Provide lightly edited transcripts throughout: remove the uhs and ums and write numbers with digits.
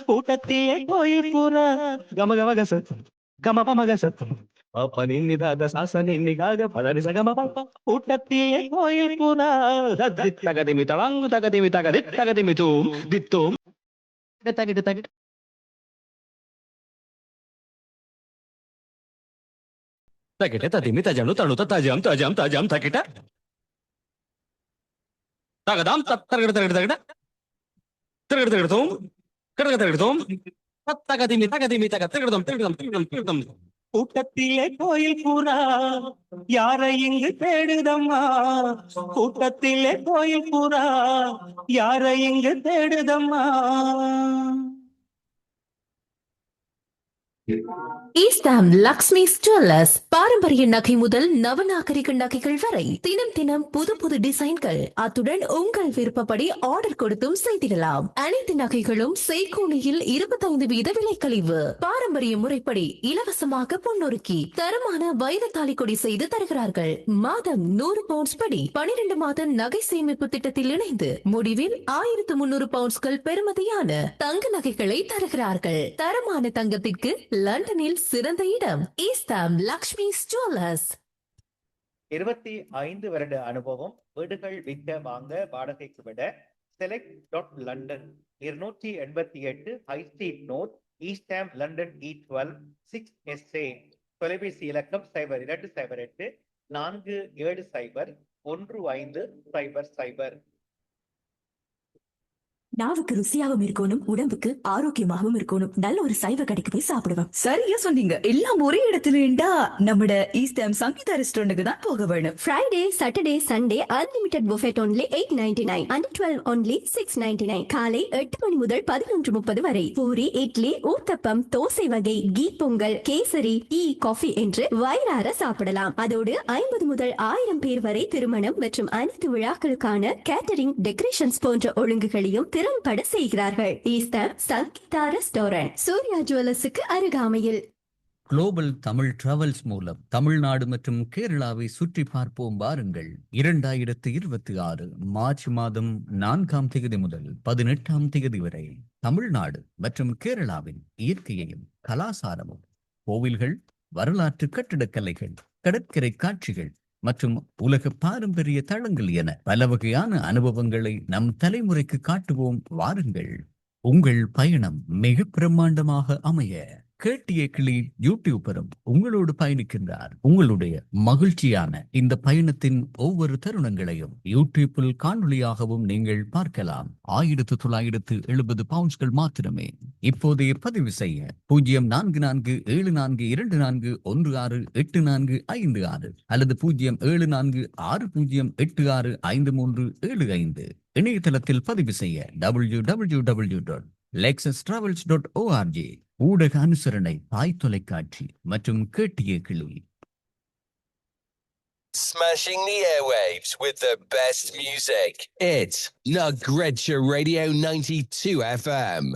கூட்டத்திலே கோயில் பூரா கம கம கசத் கம பம கசத் அப்ப நின்னிதாத சாச நின்னிகாக பதரி சகம பப்ப கூட்டத்திலே கோயில் பூரா தகதிமி தவாங்கு தகதிமி தகதி தகதிமி தூம் தித்தோம் தகிட்டு தகிட்டு தகிட்ட ததிமி தஜனு தனுத தஜம் தஜம் தஜம் தகிட்ட தகதாம் தரகட தரகட தரகட தரகட தரகடோம் கடக தரகடோம் தகதிமி தகதிமி தக தரகடோம் தரகடோம் தரகடோம் தரகடோம் கூட்டத்திலே கோயில் பூரா யாரை இங்கு தேடுதம்மா கூட்டத்திலே கோயில் பூரா யாரை இங்கு தேடுதம்மா ஈஸ்டாம் லக்ஷ்மி ஜுவல்லர்ஸ் பாரம்பரிய நகை முதல் நவநாகரிக நகைகள் வரை தினம் தினம் புது புது டிசைன்கள் அத்துடன் உங்கள் விருப்பப்படி ஆர்டர் கொடுத்தும் செய்திடலாம். அனைத்து நகைகளும் செய்கூலியில் 25% விலை கழிவு. பாரம்பரிய முறைப்படி இலவசமாக பொன்னொருக்கி தரமான வைர தாலிக்கொடி செய்து தருகிறார்கள். மாதம் 100 பவுண்ட்ஸ் படி 12 மாத நகை சேமிப்பு திட்டத்தில் இணைந்து முடிவில் 1300 பவுண்ட்ஸ்கள் பெறுமதியான தங்க நகைகளை தருகிறார்கள். தரமான தங்கத்திற்கு லண்டனில் சிறந்த இடம் ஈஸ்டாம் லக்ஷ்மி ஜுவல்லர்ஸ். 25 வருட அனுபவம், வீடுகள் விற்க வாங்க வாடகைக்கு விட select.london 288 high street north, East Ham London E12 6SA. தொலைபேசி இலக்கம் 0208 470 1500. நாவுக்கு ருசியாகவும் இருக்கணும், உடம்புக்கு ஆரோக்கியமாகவும் இருக்கணும். நல்ல ஒரு சைவ கடைக்கு போய் சாப்பிடுவோம். சரியா சொன்னீங்க. எல்லாம் ஒரே இடத்துல இருந்தா நம்மட ஈஸ்டாம் சங்கீதா ரெஸ்டாரண்ட்டுக்கு தான் போக வேணும். Friday, Saturday, Sunday unlimited buffet only 8.99 and 12 only 6.99. காலை 8 மணி முதல் 11:30 வரை. பூரி, இட்லி, ஊத்தப்பம், தோசை வகை, கீ பொங்கல், கேசரி, டீ, காஃபி என்று வயிறார சாப்பிடலாம். அதோடு 50 முதல் 1000 பேர் வரை திருமணம் மற்றும் அனைத்து விழாக்களுக்கான கேட்டரிங், டெக்கரேஷன்ஸ் போன்ற ஒழுங்குகளையும் திறன்பட செய்கிறார்கள். ஈஸ்டாம் சங்கீதா ரெஸ்டாரண்ட், சூர்யா ஜுவல்லர்ஸுக்கு அருகாமையில். குளோபல் தமிழ் டிராவல்ஸ் மூலம் தமிழ்நாடு மற்றும் கேரளாவை சுற்றி பார்ப்போம் வாருங்கள். 2026 மார்ச் மாதம் 4ஆம் தேதி முதல் 18ஆம் தேதி வரை தமிழ்நாடு மற்றும் கேரளாவின் இயற்கையையும் கலாசாரமும், கோவில்கள், வரலாற்று கட்டிடக்கலைகள், கடற்கரை காட்சிகள் மற்றும் உலக பாரம்பரிய தளங்கள் என பல வகையான அனுபவங்களை நம் தலைமுறைக்கு காட்டுவோம் வாருங்கள். உங்கள் பயணம் மிக பிரம்மாண்டமாக அமைய கேட்டிய கிளி யூடியூபரும் உங்களோடு பயணிக்கின்றார். உங்களுடைய மகிழ்ச்சியான இந்த பயணத்தின் ஒவ்வொரு தருணங்களையும் யூடியூப்பில் காணொலியாகவும் நீங்கள் பார்க்கலாம். 1970 பவுண்ட்ஸ்கள் மாத்திரமே. இப்போதைய பதிவு செய்ய 0442416845 அல்லது 0746086575. இணையதளத்தில் பதிவு செய்ய www.lexustravels.org. ஊடக அனுசரணை தாய் தொலைக்காட்சி மற்றும் கேட்டிய கிளி. Smashing the airwaves with the best music. It's Nagrecha Radio 92 FM.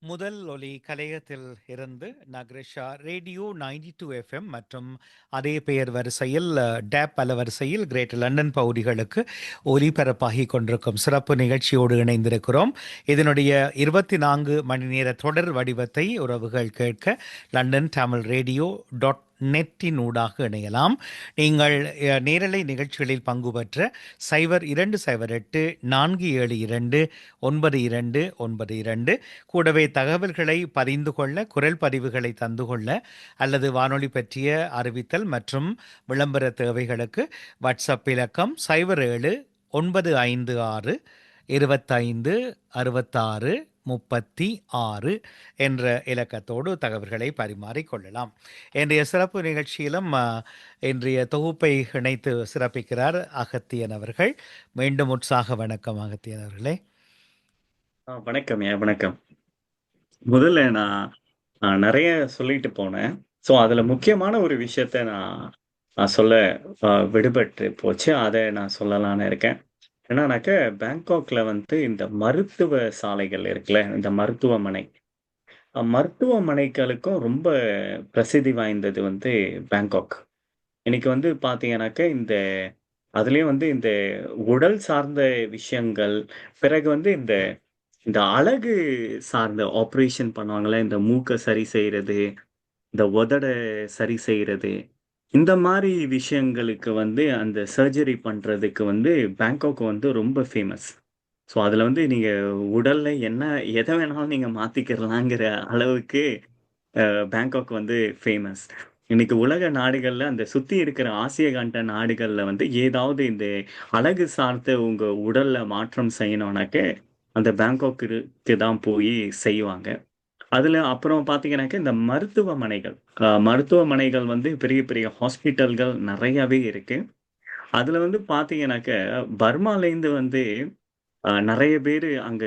முதல் ஒலி கலையத்தில் இருந்து நக்ரேஷா ரேடியோ 92 FM மற்றும் அதே பெயர் வரிசையில் டேப் பல வரிசையில் கிரேட் லண்டன் பகுதிகளுக்கு ஒலிபரப்பாகி கொண்டிருக்கும் சிறப்பு நிகழ்ச்சியோடு இணைந்திருக்கிறோம். இதனுடைய 24 மணி நேர தொடர் வடிவத்தை உறவுகள் கேட்க லண்டன் தமிழ் ரேடியோ நெட்டினூடாக இணையலாம். நீங்கள் நேரலை நிகழ்ச்சிகளில் பங்கு பெற்ற 0208 472 9292 கூடவே தகவல்களை பதிந்து கொள்ள, குரல் பதிவுகளை தந்து கொள்ள அல்லது வானொலி பற்றிய அறிவித்தல் மற்றும் விளம்பர தேவைகளுக்கு வாட்ஸ்அப் இலக்கம் 07 956 25 66 36 என்ற இலக்கத்தோடு தகவல்களை பரிமாறிக்கொள்ளலாம். இன்றைய சிறப்பு நிகழ்ச்சியிலும் இன்றைய தொகுப்பை இணைத்து சிறப்பிக்கிறார் அகத்தியன் அவர்கள். மீண்டும் உற்சாக வணக்கம் அகத்தியன் அவர்களே. வணக்கம். வணக்கம். முதல்ல நான் நிறைய சொல்லிட்டு போனேன். ஸோ அதில் முக்கியமான ஒரு விஷயத்த நான் சொல்ல விடுபட்டு போச்சு. அதை நான் சொல்லலான்னு இருக்கேன். என்னன்னாக்க, பேங்காக்ல இந்த மருத்துவ சாலைகள் இருக்குல்ல, இந்த மருத்துவமனைகளுக்கும் ரொம்ப பிரசித்தி வாய்ந்தது பேங்காக். இன்னைக்கு பார்த்தீங்கன்னாக்க, அதுலேயும் இந்த உடல் சார்ந்த விஷயங்கள், பிறகு இந்த இந்த அழகு சார்ந்த ஆப்ரேஷன் பண்ணுவாங்கல்ல, இந்த மூக்க சரி செய்றது, இந்த உதட சரி செய்றது, இந்த மாரி விஷயங்களுக்கு வந்து அந்த சர்ஜரி பண்றதுக்கு வந்து பேங்காக் வந்து ரொம்ப ஃபேமஸ். ஸோ அதுல வந்து நீங்க உடல்ல எத வேணாலும் நீங்க மாத்திக்கிறலாங்கிற அளவுக்கு பேங்காக் வந்து ஃபேமஸ். இன்னைக்கு உலக நாடுகள்ல அந்த சுத்தி இருக்கிற ஆசிய கண்ட நாடுகள்ல வந்து ஏதாவது இந்த அழகு சார்ந்த உங்க உடல்ல மாற்றம் செய்யணும்னாக்க, அந்த பேங்காக்கு தான் போய் செய்வாங்க. அதுல அப்புறம் பார்த்தீங்கன்னாக்க, இந்த மருத்துவமனைகள் மருத்துவமனைகள் வந்து பெரிய பெரிய ஹாஸ்பிட்டல்கள் நெறையாவே இருக்கு. அதுல வந்து பார்த்தீங்கன்னாக்க, பர்மாலேருந்து வந்து நெறைய பேரு அங்க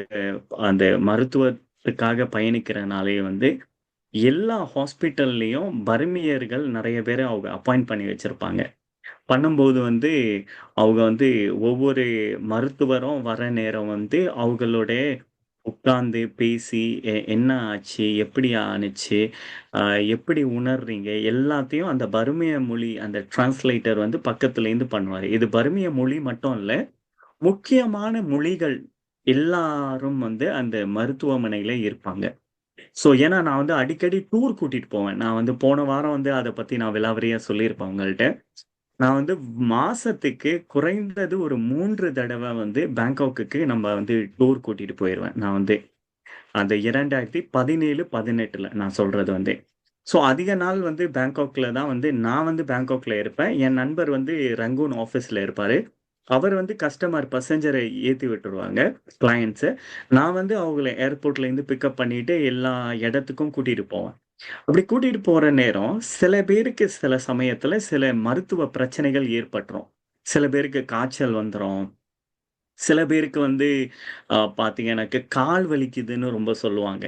அந்த மருத்துவத்துக்காக பயணிக்கிறனாலயே வந்து எல்லா ஹாஸ்பிட்டல்லயும் பர்மியர்கள் நெறைய பேர அவங்க அப்பாயிண்ட் பண்ணி வச்சிருப்பாங்க. பண்ணும்போது வந்து, அவங்க வந்து ஒவ்வொரு மருத்துவரும் வர நேரம் வந்து அவங்களோட உட்கார்ந்து பேசி, என்ன ஆச்சு? எப்படி ஆனுச்சு? அ எப்படி உணர்றீங்க? எல்லாத்தையும் அந்த பர்மிய மொழி அந்த டிரான்ஸ்லேட்டர் வந்து பக்கத்துலேருந்து பண்ணுவாரு. இது பர்மிய மொழி மட்டும் இல்ல, முக்கியமான மொழிகள் எல்லாரும் வந்து அந்த மருத்துவமனையில இருப்பாங்க. ஸோ, ஏன்னா நான் வந்து அடிக்கடி டூர் கூட்டிட்டு போவேன். நான் வந்து போன வாரம் வந்து அத பத்தி நான் விலாவரியா சொல்லியிருப்பேன் உங்கள்ட்ட. நான் வந்து மாசத்துக்கு குறைந்தது ஒரு 3 தடவ வந்து பேங்காக்குக்கு நம்ம வந்து டூர் கூட்டிட்டு போயிருவேன். நான் வந்து அந்த 2017, 18ல நான் சொல்றது வந்து. ஸோ அதிக நாள் வந்து பேங்காக்ல தான் வந்து நான் வந்து பேங்காக்ல இருப்பேன். என் நண்பர் வந்து ரங்கூன் ஆஃபீஸ்ல இருப்பாரு. அவர் வந்து பாசெஞ்சர ஏத்தி விட்டுருவாங்க, கிளையண்ட்ஸ. நான் வந்து அவங்கள ஏர்போர்ட்லேருந்து பிக்கப் பண்ணிட்டு எல்லா இடத்துக்கும் கூட்டிட்டு போவேன். அப்படி கூட்டிட்டு போற நேரம், சில பேருக்கு சில சமயத்துல சில மருத்துவ பிரச்சனைகள் ஏற்பட்டுரும். சில பேருக்கு காய்ச்சல் வந்துரும். சில பேருக்கு வந்து பார்த்தீங்கன்னாக்க, கால் வலிக்குதுன்னு ரொம்ப சொல்லுவாங்க.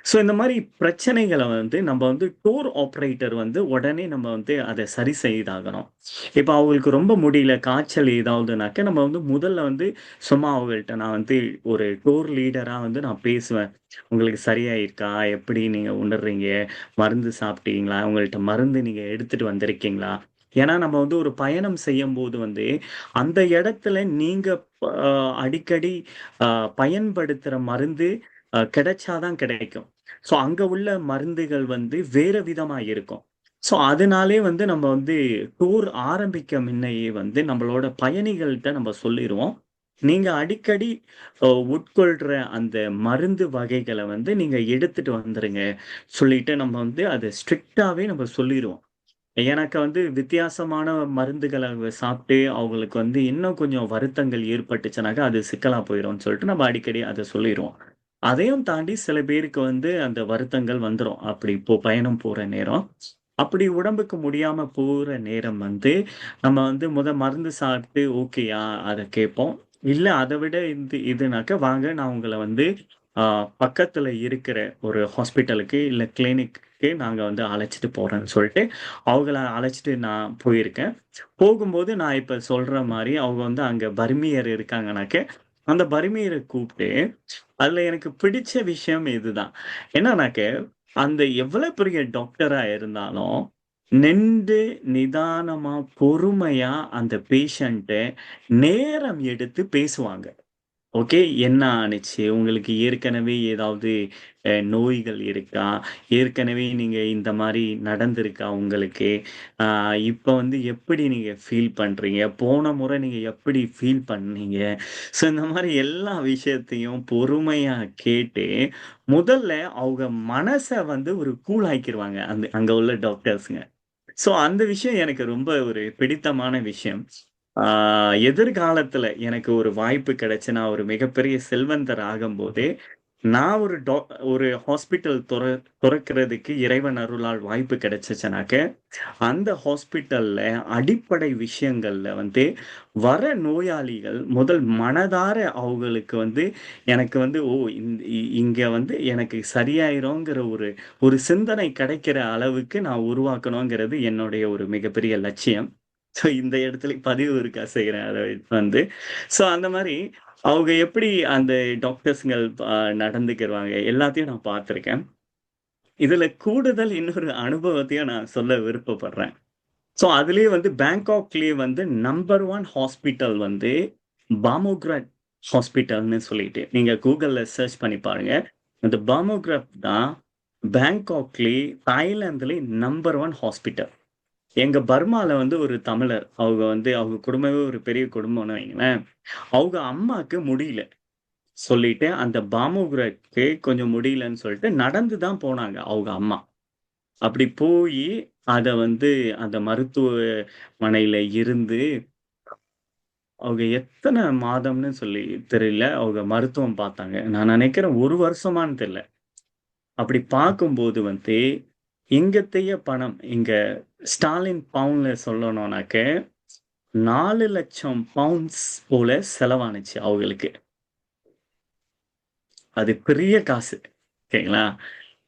ஸோ இந்த மாரி பிரச்சனைகள வந்து நம்ம வந்து டூர் ஆப்பரேட்டர் வந்து உடனே நம்ம வந்து அத சரி செய்தாகணும். இப்ப அவங்களுக்கு ரொம்ப முடியல, காய்ச்சல் ஏதாவதுனாக்க, நம்ம வந்து முதல்ல வந்து சும்மா அவங்கள்ட்ட நான் வந்து ஒரு டூர் லீடரா வந்து நான் பேசுவேன். "உங்களுக்கு சரியாயிருக்கா? எப்படி நீங்க உணர்றீங்க? மருந்து சாப்பிட்டீங்களா? உங்கள்ட்ட மருந்து நீங்க எடுத்துட்டு வந்திருக்கீங்களா?" ஏன்னா நம்ம வந்து ஒரு பயணம் செய்யும்போது வந்து, அந்த இடத்துல நீங்க ப அடிக்கடி அ பயன்படுத்துற மருந்து கிடைச்சா தான் கிடைக்கும். ஸோ அங்க உள்ள மருந்துகள் வந்து வேற விதமா இருக்கும். ஸோ அதனாலே வந்து நம்ம வந்து டூர் ஆரம்பிக்க முன்னையே வந்து நம்மளோட பயணிகள்ட்ட நம்ம சொல்லிருவோம். நீங்க அடிக்கடி உட்கொள்ற அந்த மருந்து வகைகள வந்து நீங்க எடுத்துட்டு வந்துருங்க. சொல்லிட்டு நம்ம வந்து அத ஸ்ட்ரிக்ட்டாவே நம்ம சொல்லிருவோம். எனக்கு வந்து வித்தியாசமான மருந்துகள சாப்பிட்டு, அவங்களுக்கு வந்து இன்னும் கொஞ்சம் வருத்தங்கள் ஏற்பட்டுச்சுனாக்கா, அது சிக்கலா போயிரும்னு சொல்லிட்டு நம்ம அடிக்கடி அத சொல்லிருவோம். அதையும் தாண்டி சில பேருக்கு வந்து அந்த வருத்தங்கள் வந்துரும். அப்படி பயணம் போற நேரம். அப்படி உடம்புக்கு முடியாம போற நேரம் வந்து, நம்ம வந்து மருந்து சாப்பிட்டு ஓகேயா? அத கேட்போம். இல்ல அத விட இதுனாக்கா, வாங்க நான் உங்கள வந்து அ பக்கத்துல இருக்கிற ஒரு ஹாஸ்பிட்டலுக்கு, இல்ல கிளினிக்கு நாங்க வந்து அழைச்சுட்டு போறேன்னு சொல்ட்டு, அவங்கள அழைச்சுட்டு நான் போயிருக்கேன். போகும்போது நான் இப்ப சொல்ற மாரி, அவங்க வந்து அங்க பர்மியர் இருக்காங்கனாக்க, அந்த பர்மியர கூப்ட்டு அதுல எனக்கு பிடிச்ச விஷயம் இதுதான். என்னன்னாக்க, அந்த எவ்வளவு பெரிய டாக்டரா இருந்தாலும், நிண்டு நிதானமா, பொறுமையா அந்த பேஷண்ட்ட நேரம் எடுத்து பேசுவாங்க. ஓகே. என்ன ஆனுச்சு? உங்களுக்கு ஏற்கனவே ஏதாவது நோய்கள் இருக்கா? ஏற்கனவே நீங்க இந்த மாரி நடந்திருக்கா உங்களுக்கு? அ இப்ப வந்து எப்படி நீங்க ஃபீல் பண்றீங்க? போன முறை நீங்க எப்படி ஃபீல் பண்ணீங்க? ஸோ இந்த மாரி எல்லா விஷயத்தையும் பொறுமையா கேட்டு, முதல்ல அவங்க மனச வந்து ஒரு கூல் ஆக்கிருவாங்க. அங்க உள்ள டாக்டர்ஸ்ங்க. ஸோ அந்த விஷயம் எனக்கு ரொம்ப ஒரு பிடித்தமான விஷயம். ஆ எதிர்காலத்துல எனக்கு ஒரு வாய்ப்பு கிடைச்சு, நான் ஒரு மிகப்பெரிய செல்வந்தர் ஆகும்போது, நான் ஒரு ஹாஸ்பிட்டல் தொறக்கிறதுக்கு இறைவன் அருளால் வாய்ப்பு கிடைச்சுச்சுனாக்க, அந்த ஹாஸ்பிட்டல்ல அடிப்படை விஷயங்கள்ல வந்து வர நோயாளிகள் முதல் மனதார அவங்களுக்கு வந்து எனக்கு வந்து ஓ! இங்க வந்து எனக்கு சரியாயிருங்கிற ஒரு ஒரு சிந்தனை கிடைக்கிற அளவுக்கு நான் உருவாக்கணுங்கிறது என்னுடைய ஒரு மிகப்பெரிய லட்சியம். ஸோ இந்த இடத்துல பதிவு இருக்கா செய்றேன் அத வந்து. ஸோ அந்த மாரி அவங்க எப்படி அந்த டாக்டர்ஸ்கள் நடந்துக்கிருவாங்க எல்லாத்தையும் நான் பார்த்துருக்கேன். இதுல கூடுதல் இன்னொரு அனுபவத்தையும் நான் சொல்ல விருப்பப்படுறேன். ஸோ அதிலேயே வந்து பேங்காக்லயே வந்து நம்பர் 1 ஹாஸ்பிட்டல் வந்து பாமோக்ராட் ஹாஸ்பிட்டல்னு சொல்லிட்டு நீங்க கூகுள்ல சர்ச் பண்ணி பாருங்க. இந்த பாமோகிராஃப் தான் பேங்காக்லயே, தாய்லாந்துலயே நம்பர் 1 ஹாஸ்பிட்டல். எங்க பர்மால வந்து ஒரு தமிழர். அவங்க குடும்பமே ஒரு பெரிய குடும்பம்னு வைங்களேன். அவங்க அம்மாக்கு முடியல. சொல்லிட்டு அந்த பாமோகிராஃப்க்கு கொஞ்சம் முடியலன்னு சொல்லிட்டு நடந்து தான் போனாங்க அவங்க அம்மா. அப்படி போயி அத வந்து அந்த மருத்துவமனையில இருந்து அவங்க எத்தன மாதம்னு சொல்லி தெரியல. அவங்க மருத்துவம் பார்த்தாங்க. நான் நினைக்கிறேன் 1 வருஷமான்னு தெரியல. அப்படி பார்க்கும்போது வந்து, இங்கத்தைய பணம் இங்க ஸ்டாலின் பவுண்ட்ல சொல்லணும்னாக்க, 4,00,000 பவுண்ட்ஸ் போல செலவானுச்சு அவங்களுக்கு. அது பெரிய காசு. ஓகேங்களா?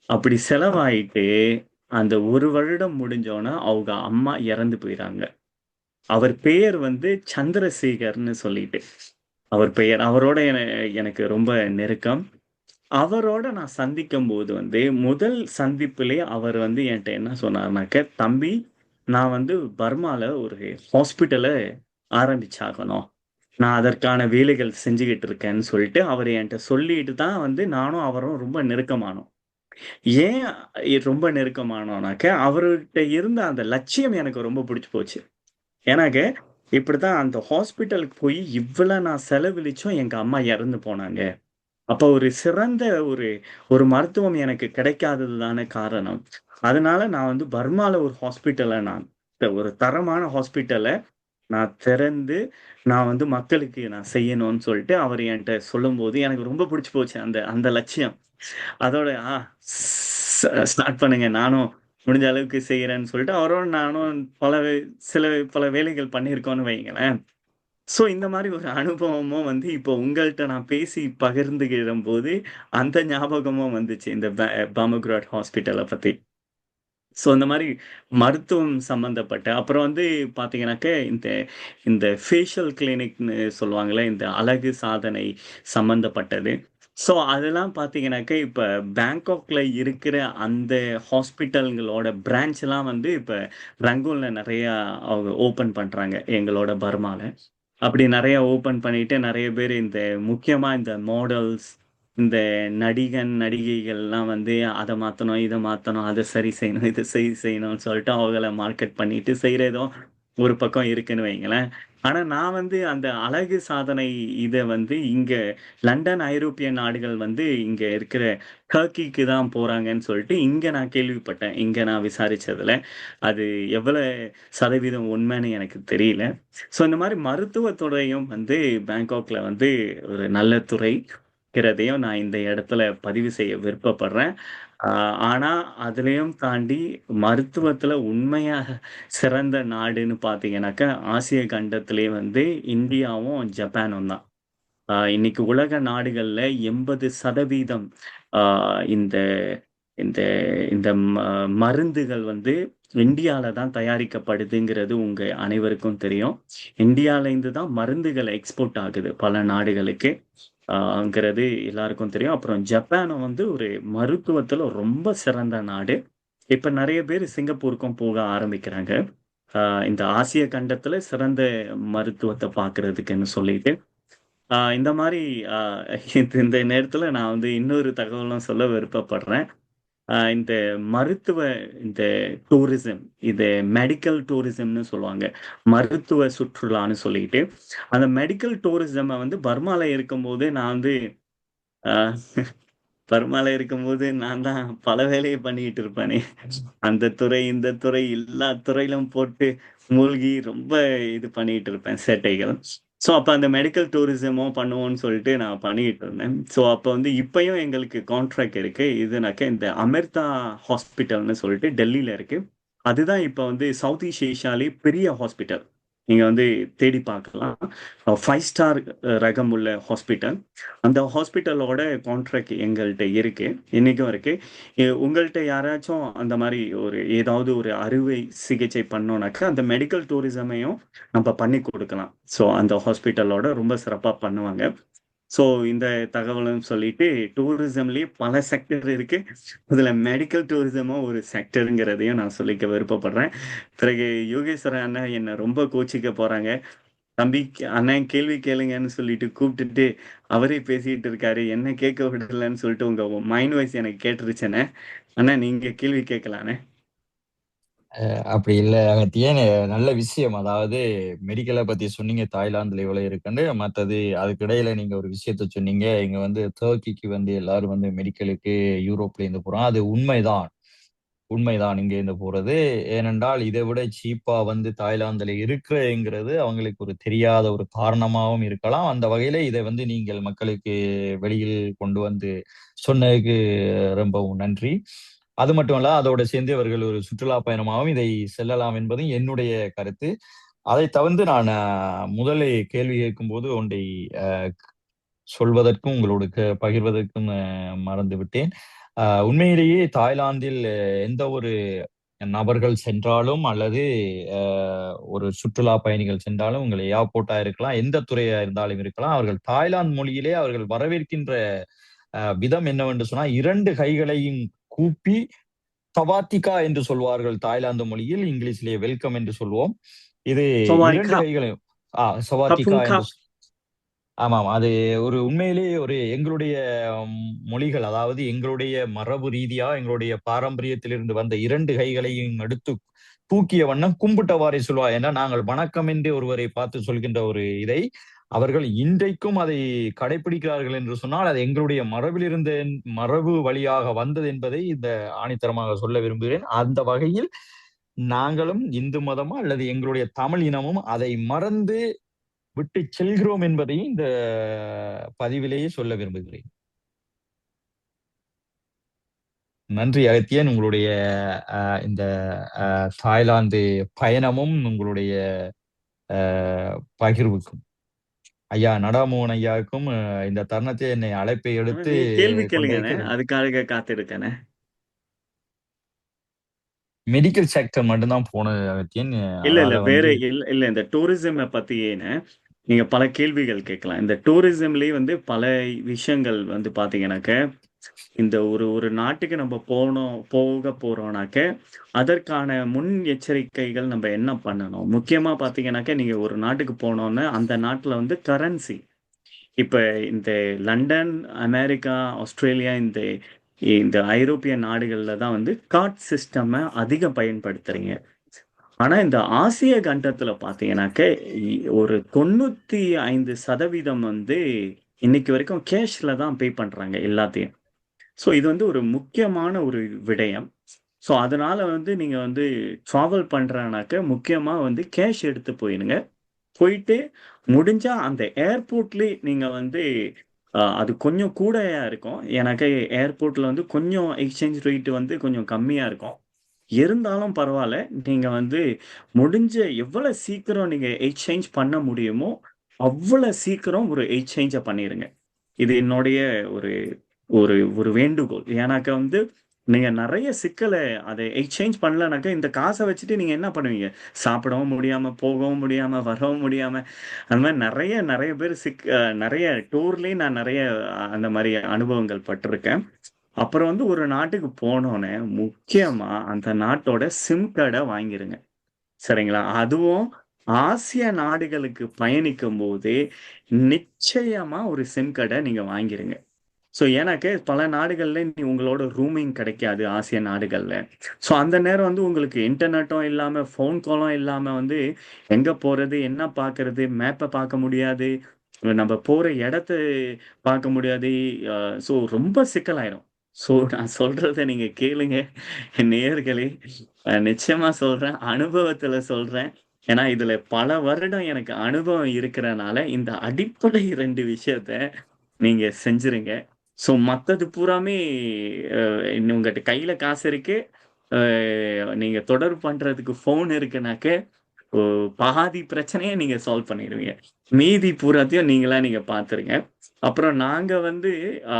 அப்படி செலவாயிட்டு, அந்த 1 வருடம் முடிஞ்சோன, அவங்க அம்மா இறந்து போயிறாங்க. அவர் பெயர் வந்து சந்திரசேகர்ன்னு சொல்லிட்டு. அவர் பெயர். அவரோட எனக்கு ரொம்ப நெருக்கம். அவரோட நான் சந்திக்கும்போது வந்து, முதல் சந்திப்பிலே அவர் வந்து என்ட்ட என்ன சொன்னார்னாக்க, "தம்பி, நான் வந்து பர்மால ஒரு ஹாஸ்பிட்டல ஆரம்பிச்சாகணும். நான் அதற்கான வேலைகள் செஞ்சுகிட்டு இருக்கேன்னு" சொல்லிட்டு அவரு என்ட்ட சொல்லிட்டு தான் வந்து நானும் அவரும் ரொம்ப நெருக்கமானோம். ஏன் ரொம்ப நெருக்கமானோம்னாக்க, அவர்கிட்ட இருந்த அந்த லட்சியம் எனக்கு ரொம்ப புடிச்சு போச்சு. ஏன்னாக்க, இப்படித்தான் அந்த ஹாஸ்பிட்டலுக்கு போய் இவ்வளோ நான் செலவழிச்சும் எங்க அம்மா இறந்து போனாங்க. அப்ப ஒரு சிறந்த ஒரு ஒரு மருத்துவம் எனக்கு கிடைக்காதது தானே காரணம். அதனால நான் வந்து பர்மால ஒரு ஹாஸ்பிட்டல ஒரு தரமான ஹாஸ்பிட்டல நான் திறந்து, நான் வந்து மக்களுக்கு நான் செய்யணும்னு சொல்லிட்டு அவரு என்ட்ட சொல்லும்போது, எனக்கு ரொம்ப புடிச்சு போச்சு அந்த அந்த லட்சியம். அதோட ஸ்டார்ட் பண்ணுங்க. நானும் முடிஞ்ச அளவுக்கு செய்றேன்னு சொல்லிட்டு, அவரோட நானும் பல வேலைகள் பண்ணியிருக்கோம்னு வையுங்களேன். ஸோ இந்த மாரி ஒரு அனுபவமும் வந்து இப்போ உங்கள்ட்ட நான் பேசி பகிர்ந்துகிறம்போது, அந்த ஞாபகமும் வந்துச்சு. இந்த பாமோகிராட் ஹாஸ்பிட்டல பத்தி. ஸோ இந்த மாரி மருத்துவம் சம்மந்தப்பட்ட அப்புறம் வந்து பார்த்தீங்கன்னாக்க, இந்த இந்த ஃபேஷியல் கிளினிக்ன்னு சொல்லுவாங்கல்ல, இந்த அழகு சாதனை சம்மந்தப்பட்டது. ஸோ அதெல்லாம் பார்த்தீங்கன்னாக்க, இப்ப பேங்காக்ல இருக்கிற அந்த ஹாஸ்பிட்டல்களோட பிரான்ச்லாம் வந்து இப்ப ரங்கூன்ல நெறையா அவங்க ஓப்பன் பண்றாங்க, எங்களோட பர்மால. அப்படி நெறைய ஓப்பன் பண்ணிட்டு நெறைய பேரு இந்த முக்கியமா இந்த மாடல்ஸ், இந்த நடிகைகள்லாம் வந்து அத மாத்தணும், இத மாத்தணும், அத சரி செய்யணும், இத சரி செய்யணும்னு சொல்லிட்டு அவங்கள மார்க்கெட் பண்ணிட்டு செய்றதும் ஒரு பக்கம் இருக்குன்னு வைங்களேன். ஆனா நான் வந்து அந்த அழகு சாதனை இத வந்து இங்க லண்டன், ஐரோப்பிய நாடுகள் வந்து இங்க இருக்கிற டர்க்கிக்கு தான் போறாங்கன்னு சொல்லிட்டு இங்க நான் கேள்விப்பட்டேன். இங்க நான் விசாரிச்சதுல. அது எவ்வள சதவீதம் உண்மைன்னு எனக்கு தெரியல. ஸோ இந்த மாரி மருத்துவத் துறையும் வந்து பேங்காக்ல வந்து ஒரு நல்ல துறை இருக்கிறதையும் நான் இந்த இடத்துல பதிவு செய்ய விருப்பப்படுறேன். ஆ ஆனா, அதிலயும் தாண்டி மருத்துவத்துல உண்மையா சிறந்த நாடுன்னு பார்த்தீங்கன்னாக்கா, ஆசிய கண்டத்திலே வந்து இந்தியாவும், ஜப்பானும் தான். இன்னைக்கு உலக நாடுகள்ல 80% ஆ இந்த இந்த இந்த மருந்துகள் வந்து இந்தியால தான் தயாரிக்கப்படுதுங்கிறது உங்க அனைவருக்கும் தெரியும். இந்தியாலேருந்து தான் மருந்துகள் எக்ஸ்போர்ட் ஆகுது பல நாடுகளுக்கு. ங்கிறது எல்லாருக்கும் தெரியும். அப்புறம் ஜப்பானும் வந்து ஒரு மருத்துவத்துல ரொம்ப சிறந்த நாடு. இப்ப நெறைய பேரு சிங்கப்பூருக்கும் போக ஆரம்பிக்கிறாங்க. ஆ இந்த ஆசிய கண்டத்துல சிறந்த மருத்துவத்த பார்க்கறதுக்குன்னு சொல்லிட்டு. இந்த மாரி அ இந்த நேரத்துல நான் வந்து இன்னொரு தகவலும் சொல்ல விருப்பப்படுறேன். இந்த மருத்துவ இந்த டூரிசம், இது மெடிக்கல் டூரிசம்னு சொல்லுவாங்க. மருத்துவ சுற்றுலான்னு சொல்லிட்டு. அந்த மெடிக்கல் டூரிசம்ம வந்து பர்மால இருக்கும்போது நான் வந்து அ பர்மால இருக்கும்போது நான் தான் பல வேலைய பண்ணிக்கிட்டு இருப்பேனே. அந்த துறை, இந்த துறை எல்லா துறையிலும் போட்டு மூழ்கி ரொம்ப இது பண்ணிட்டு இருப்பேன் சேட்டைகள். ஸோ அப்ப அந்த மெடிக்கல் டூரிசமும் பண்ணுவோம்ன்னு சொல்லிட்டு நான் பண்ணிக்கிட்டு இருந்தேன். ஸோ அப்ப வந்து இப்பயும் எங்களுக்கு கான்ட்ராக்ட் இருக்கு. இதுனாக்க இந்த அமெர்தா ஹாஸ்பிட்டல்ன்னு சொல்லிட்டு டெல்லில இருக்கு. அதுதான் இப்ப வந்து சவுத் ஈஸ்ட் ஏசியாலயே பெரிய ஹாஸ்பிட்டல். நீங்க வந்து தேடி பார்க்கலாம். 5 ஸ்டார் ரகம் உள்ள ஹாஸ்பிட்டல். அந்த ஹாஸ்பிட்டலோட கான்ட்ராக்ட் எங்கள்ட்ட இருக்கு. இன்னைக்கும் இருக்கு. உங்கள்ட்ட யாராச்சும் அந்த மாரி ஏதாவது ஒரு அறுவை சிகிச்சை பண்ணோம்னாக்கா, அந்த மெடிக்கல் டூரிசமையும் நம்ப பண்ணி குடுக்கலாம். ஸோ அந்த ஹாஸ்பிட்டலோட ரொம்ப சிறப்பா பண்ணுவாங்க. ஸோ இந்த தகவலும் சொல்லிட்டு, டூரிசம்லயே பல செக்டர் இருக்கு. அதுல மெடிக்கல் டூரிசமும் ஒரு செக்டர்ங்கிறதையும் நான் சொல்லிக்க விருப்பப்படுறேன். பிறகு யோகேஸ்வரன் அண்ணா என்ன ரொம்ப கோச்சிக்க போறாங்க. தம்பி அண்ணன் கேள்வி கேளுங்கன்னு சொல்லிட்டு கூப்பிட்டுட்டு அவரே பேசிட்டு இருக்காரு, என்ன கேட்க விடலன்னு சொல்லிட்டு உங்க மைண்ட் வாய்ஸ் எனக்கு கேட்டுருச்சுண்ணே. அண்ணா நீங்க கேள்வி கேட்கலாண்ணே. அப்படி இல்ல அகத்தியன், நல்ல விஷயம். அதாவது மெடிக்கலை பத்தி சொன்னீங்க, தாய்லாந்துல இவ்வளவு இருக்குன்னு. மற்றது அதுக்கு இடையில நீங்க ஒரு விஷயத்த சொன்னீங்க, இங்க வந்து துருக்கிக்கு வந்து எல்லாரும் வந்து மெடிக்கலுக்கு யூரோப்ல இருந்து போறோம். அது உண்மைதான், உண்மைதான் இங்க இருந்து போறது. ஏனென்றால் இதை விட சீப்பா வந்து தாய்லாந்துல இருக்கிறதுங்கிறது அவங்களுக்கு ஒரு தெரியாத ஒரு காரணமாகவும் இருக்கலாம். அந்த வகையில இதை வந்து நீங்கள் மக்களுக்கு வெளியில் கொண்டு வந்து சொன்னதுக்கு ரொம்பவும் நன்றி. அது மட்டும் இல்ல, அதோட சேர்ந்து அவர்கள் ஒரு சுற்றுலா பயணமாகவும் இதை செல்லலாம் என்பது என்னுடைய கருத்து. அதை தவிர்த்து நான் முதலே கேள்வி கேட்கும்போது ஒன்றை அஹ், சொல்வதற்கும் உங்களோடு பகிர்வதற்கும் மறந்து விட்டேன். உண்மையிலேயே தாய்லாந்தில் எந்த ஒரு நபர்கள் சென்றாலும் அல்லது ஒரு சுற்றுலா பயணிகள் சென்றாலும், உங்கள் ஏர்போர்ட்டா இருக்கலாம், எந்த துறையா இருந்தாலும் இருக்கலாம், அவர்கள் தாய்லாந்து மொழியிலே அவர்கள் வரவேற்கின்ற விதம் என்னவென்று சொன்னா, 2 கைகளையும் கூப்பி சவாத்திகா என்று சொல்வார்கள் தாய்லாந்து மொழியில். இங்கிலீஷ்லேயே வெல்கம் என்று சொல்வோம். இது 2 சவாரிக்கா கைகளையும் சவாத்திகா கப்புங்கா. என்று ஆமாம். அது ஒரு உண்மையிலேயே ஒரு எங்களுடைய மொழிகள், அதாவது எங்களுடைய மரபு ரீதியா எங்களுடைய பாரம்பரியத்திலிருந்து வந்த 2 கைகளையும் எடுத்து தூக்கிய வண்ணம் கும்பிட்டவாறே சொல்வார். ஏன்னா நாங்கள் வணக்கம் என்று ஒருவரை பார்த்து சொல்கின்ற ஒரு இதை அவர்கள் இன்றைக்கும் அதை கடைபிடிக்கிறார்கள் என்று சொன்னால், அது எங்களுடைய மரபிலிருந்து மரபு வழியாக வந்தது என்பதை இந்த ஆணித்தரமாக சொல்ல விரும்புகிறேன். அந்த வகையில் நாங்களும் இந்து மதமும் அல்லது எங்களுடைய தமிழ் இனமும் அதை மறந்து விட்டு செல்கிறோம் என்பதை இந்த பதிவிலேயே சொல்ல விரும்புகிறேன். நன்றி அகத்தியன், உங்களுடைய இந்த தாய்லாந்து பயணமும் உங்களுடைய பகிர்வுக்கும். ஐயா நடாமோகன் ஐயாவுக்கும் இந்த தருணத்தை என்னை அழைப்பை எடுத்து கேள்வி கேளுங்கண்ணே, அதுக்காக காத்திருக்கேனே. மெடிக்கல் செக்டர் மட்டும்தான் போனது அகத்தியன். இல்ல வேற இல்ல இந்த டூரிசம் பத்தியேன்னு நீங்க பல கேள்விகள் கேட்கலாம். இந்த டூரிசம்லயே வந்து பல விஷயங்கள் வந்து பாத்தீங்கன்னாக்க, இந்த ஒரு நாட்டுக்கு நம்ம போக போறோம்னாக்க அதற்கான முன் எச்சரிக்கைகள் நம்ம என்ன பண்ணணும்? முக்கியமா பாத்தீங்கன்னாக்க, நீங்க ஒரு நாட்டுக்கு போனோம்னா அந்த நாட்டுல வந்து கரன்சி, இப்ப இந்த லண்டன், அமெரிக்கா, ஆஸ்திரேலியா, இந்த இந்த ஐரோப்பிய நாடுகள்ல தான் வந்து கார்ட் சிஸ்டம் அதிகம் பயன்படுத்துறீங்க. ஆனா இந்த ஆசிய கண்டத்துல பாத்தீங்கன்னாக்க ஒரு 95% வந்து இன்னைக்கு வரைக்கும் கேஷ்ல தான் பே பண்றாங்க எல்லாத்தையும். ஸோ இது வந்து ஒரு முக்கியமான ஒரு விடயம். ஸோ அதனால வந்து நீங்க வந்து ட்ராவல் பண்றனாக்க முக்கியமா வந்து கேஷ் எடுத்து போயிடுங்க. போயிட்டு முடிஞ்சா அந்த ஏர்போர்ட்லயே நீங்க வந்து அது கொஞ்சம் கூடயா இருக்கும். எனக்கு ஏர்போர்ட்ல வந்து கொஞ்சம் எக்ஸ்சேஞ்ச் ரேட் வந்து கொஞ்சம் கம்மியா இருக்கும். இருந்தாலும் பரவாயில்ல. நீங்க வந்து முடிஞ்ச எவ்வளவு சீக்கிரம் நீங்க எக்ஸ்சேஞ்ச் பண்ண முடியுமோ, அவ்வளவு சீக்கிரம் ஒரு எக்ஸ்சேஞ்ச பண்ணிருங்க. இது என்னுடைய ஒரு ஒரு ஒரு வேண்டுகோள். ஏன்னாக்க வந்து நீங்க நெறைய சிக்கல அத எக்ஸ்சேஞ்ச் பண்ணலனாக்க, இந்த காச வச்சுட்டு நீங்க என்ன பண்ணுவீங்க? சாப்பிடவும் முடியாம, போகவும் முடியாம, வரவும் முடியாம, அந்த மாரி நெறைய பேர் நெறைய டூர்லயும் நான் நெறைய அந்த மாரி அனுபவங்கள் பட்டுருக்கேன். அப்புறம் வந்து ஒரு நாட்டுக்கு போனோனே, முக்கியமா அந்த நாட்டோட சிம் கார்ட வாங்கிருங்க. சரிங்களா? அதுவும் ஆசிய நாடுகளுக்கு பயணிக்கும்போது, நிச்சயமா ஒரு சிம் கார்ட நீங்க வாங்கிருங்க. ஸோ ஏன்னாக்க பல நாடுகள்ல உங்களோட ரூமிங் கிடைக்காது ஆசிய நாடுகள்ல. ஸோ அந்த நேரம் வந்து உங்களுக்கு இன்டர்நெட்டும் இல்லாம, ஃபோன் காலும் இல்லாம வந்து எங்க போறது? என்ன பார்க்கறது? மேப்ப பார்க்க முடியாது. நம்ம போற இடத்த பார்க்க முடியாது. அ ஸோ ரொம்ப சிக்கலாயிரும். ஸோ நான் சொல்றத நீங்க கேளுங்க நேயர்களே. நிச்சயமா சொல்றேன். அனுபவத்துல சொல்றேன். ஏன்னா இதுல பல வருடம் எனக்கு அனுபவம் இருக்கிறனால, இந்த அடிப்படை 2 விஷயத்த நீங்க செஞ்சுருங்க. ஸோ மத்தது பூராமே அ உங்கட்ட கையில காசு இருக்கு. அ நீங்க தொடர்பு பண்றதுக்கு ஃபோன் இருக்குனாக்க, ஓ பாதி பிரச்சனைய நீங்க சால்வ் பண்ணிருவீங்க. மீதி பூராத்தையும் நீங்க பார்த்துருங்க. அப்புறம் நாங்க வந்து அ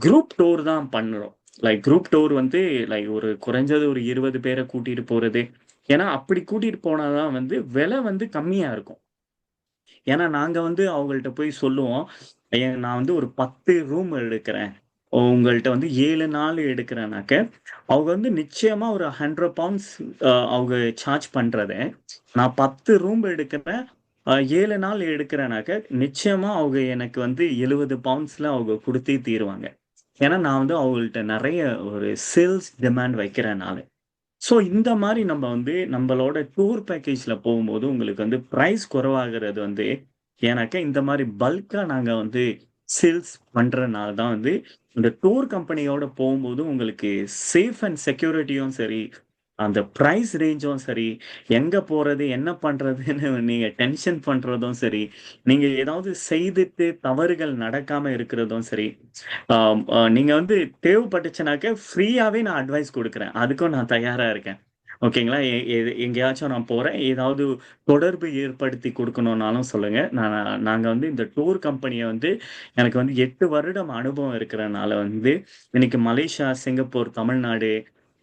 குரூப் டூர் தான் பண்றோம். லைக் குரூப் டூர் வந்து லைக் ஒரு குறைஞ்சது ஒரு 20 பேர கூட்டிட்டு போறது. ஏன்னா அப்படி கூட்டிட்டு போனா தான் வந்து விலை வந்து கம்மியா இருக்கும். ஏன்னா நாங்க வந்து அவங்கள்ட்ட போய் சொல்லுவோம். நான் வந்து ஒரு 10 ரூம் எடுக்கிறேன். உங்கள்ட்ட வந்து 7 நாள் எடுக்கிறேன்னாக்க, அவங்க வந்து நிச்சயமா ஒரு 100 பவுண்ட்ஸ் அவங்க சார்ஜ் பண்றத, நான் 10 ரூம் எடுக்கிறேன். 7 நாள் எடுக்கிறேனாக்க, நிச்சயமா அவங்க எனக்கு வந்து 70 பவுண்ட்ஸ்ல அவங்க குடுத்தே தீருவாங்க. ஏன்னா, நான் வந்து அவங்கள்ட்ட நெறைய ஒரு சேல்ஸ் டிமாண்ட் வைக்கிறனால. ஸோ இந்த மாரி நம்ம வந்து நம்பளோட டூர் பேக்கேஜ்ல போகும்போது உங்களுக்கு வந்து பிரைஸ் குறைவாகிறது வந்து ஏன்னாக்க இந்த மாரி பல்க்கா நாங்க வந்து சேல்ஸ் பண்றனால தான் வந்து இந்த டூர் கம்பெனியோட போகும்போது உங்களுக்கு சேஃப் அண்ட் செக்யூரிட்டியும் சரி, அந்த பிரைஸ் ரேஞ்சும் சரி, எங்க போறது, என்ன பண்றதுன்னு நீங்க டென்ஷன் பண்றதும் சரி, நீங்க ஏதாவது செய்துட்டு தவறுகள் நடக்காம இருக்கிறதும் சரி, நீங்க வந்து தேவைப்பட்டுச்சுனாக்க ஃப்ரீயாவே நான் அட்வைஸ் குடுக்குறேன். அதுக்கும் நான் தயாரா இருக்கேன். ஓகேங்களா? எங்கேயாச்சும் நான் போறேன். ஏதாவது தொடர்பு ஏற்படுத்தி குடுக்கணும்னாலும் சொல்லுங்க. நாங்க வந்து இந்த டூர் கம்பெனிய வந்து எனக்கு வந்து 8 வருடம் அனுபவம் இருக்கிறனால வந்து, இன்னைக்கு மலேசியா, சிங்கப்பூர், தமிழ்நாடு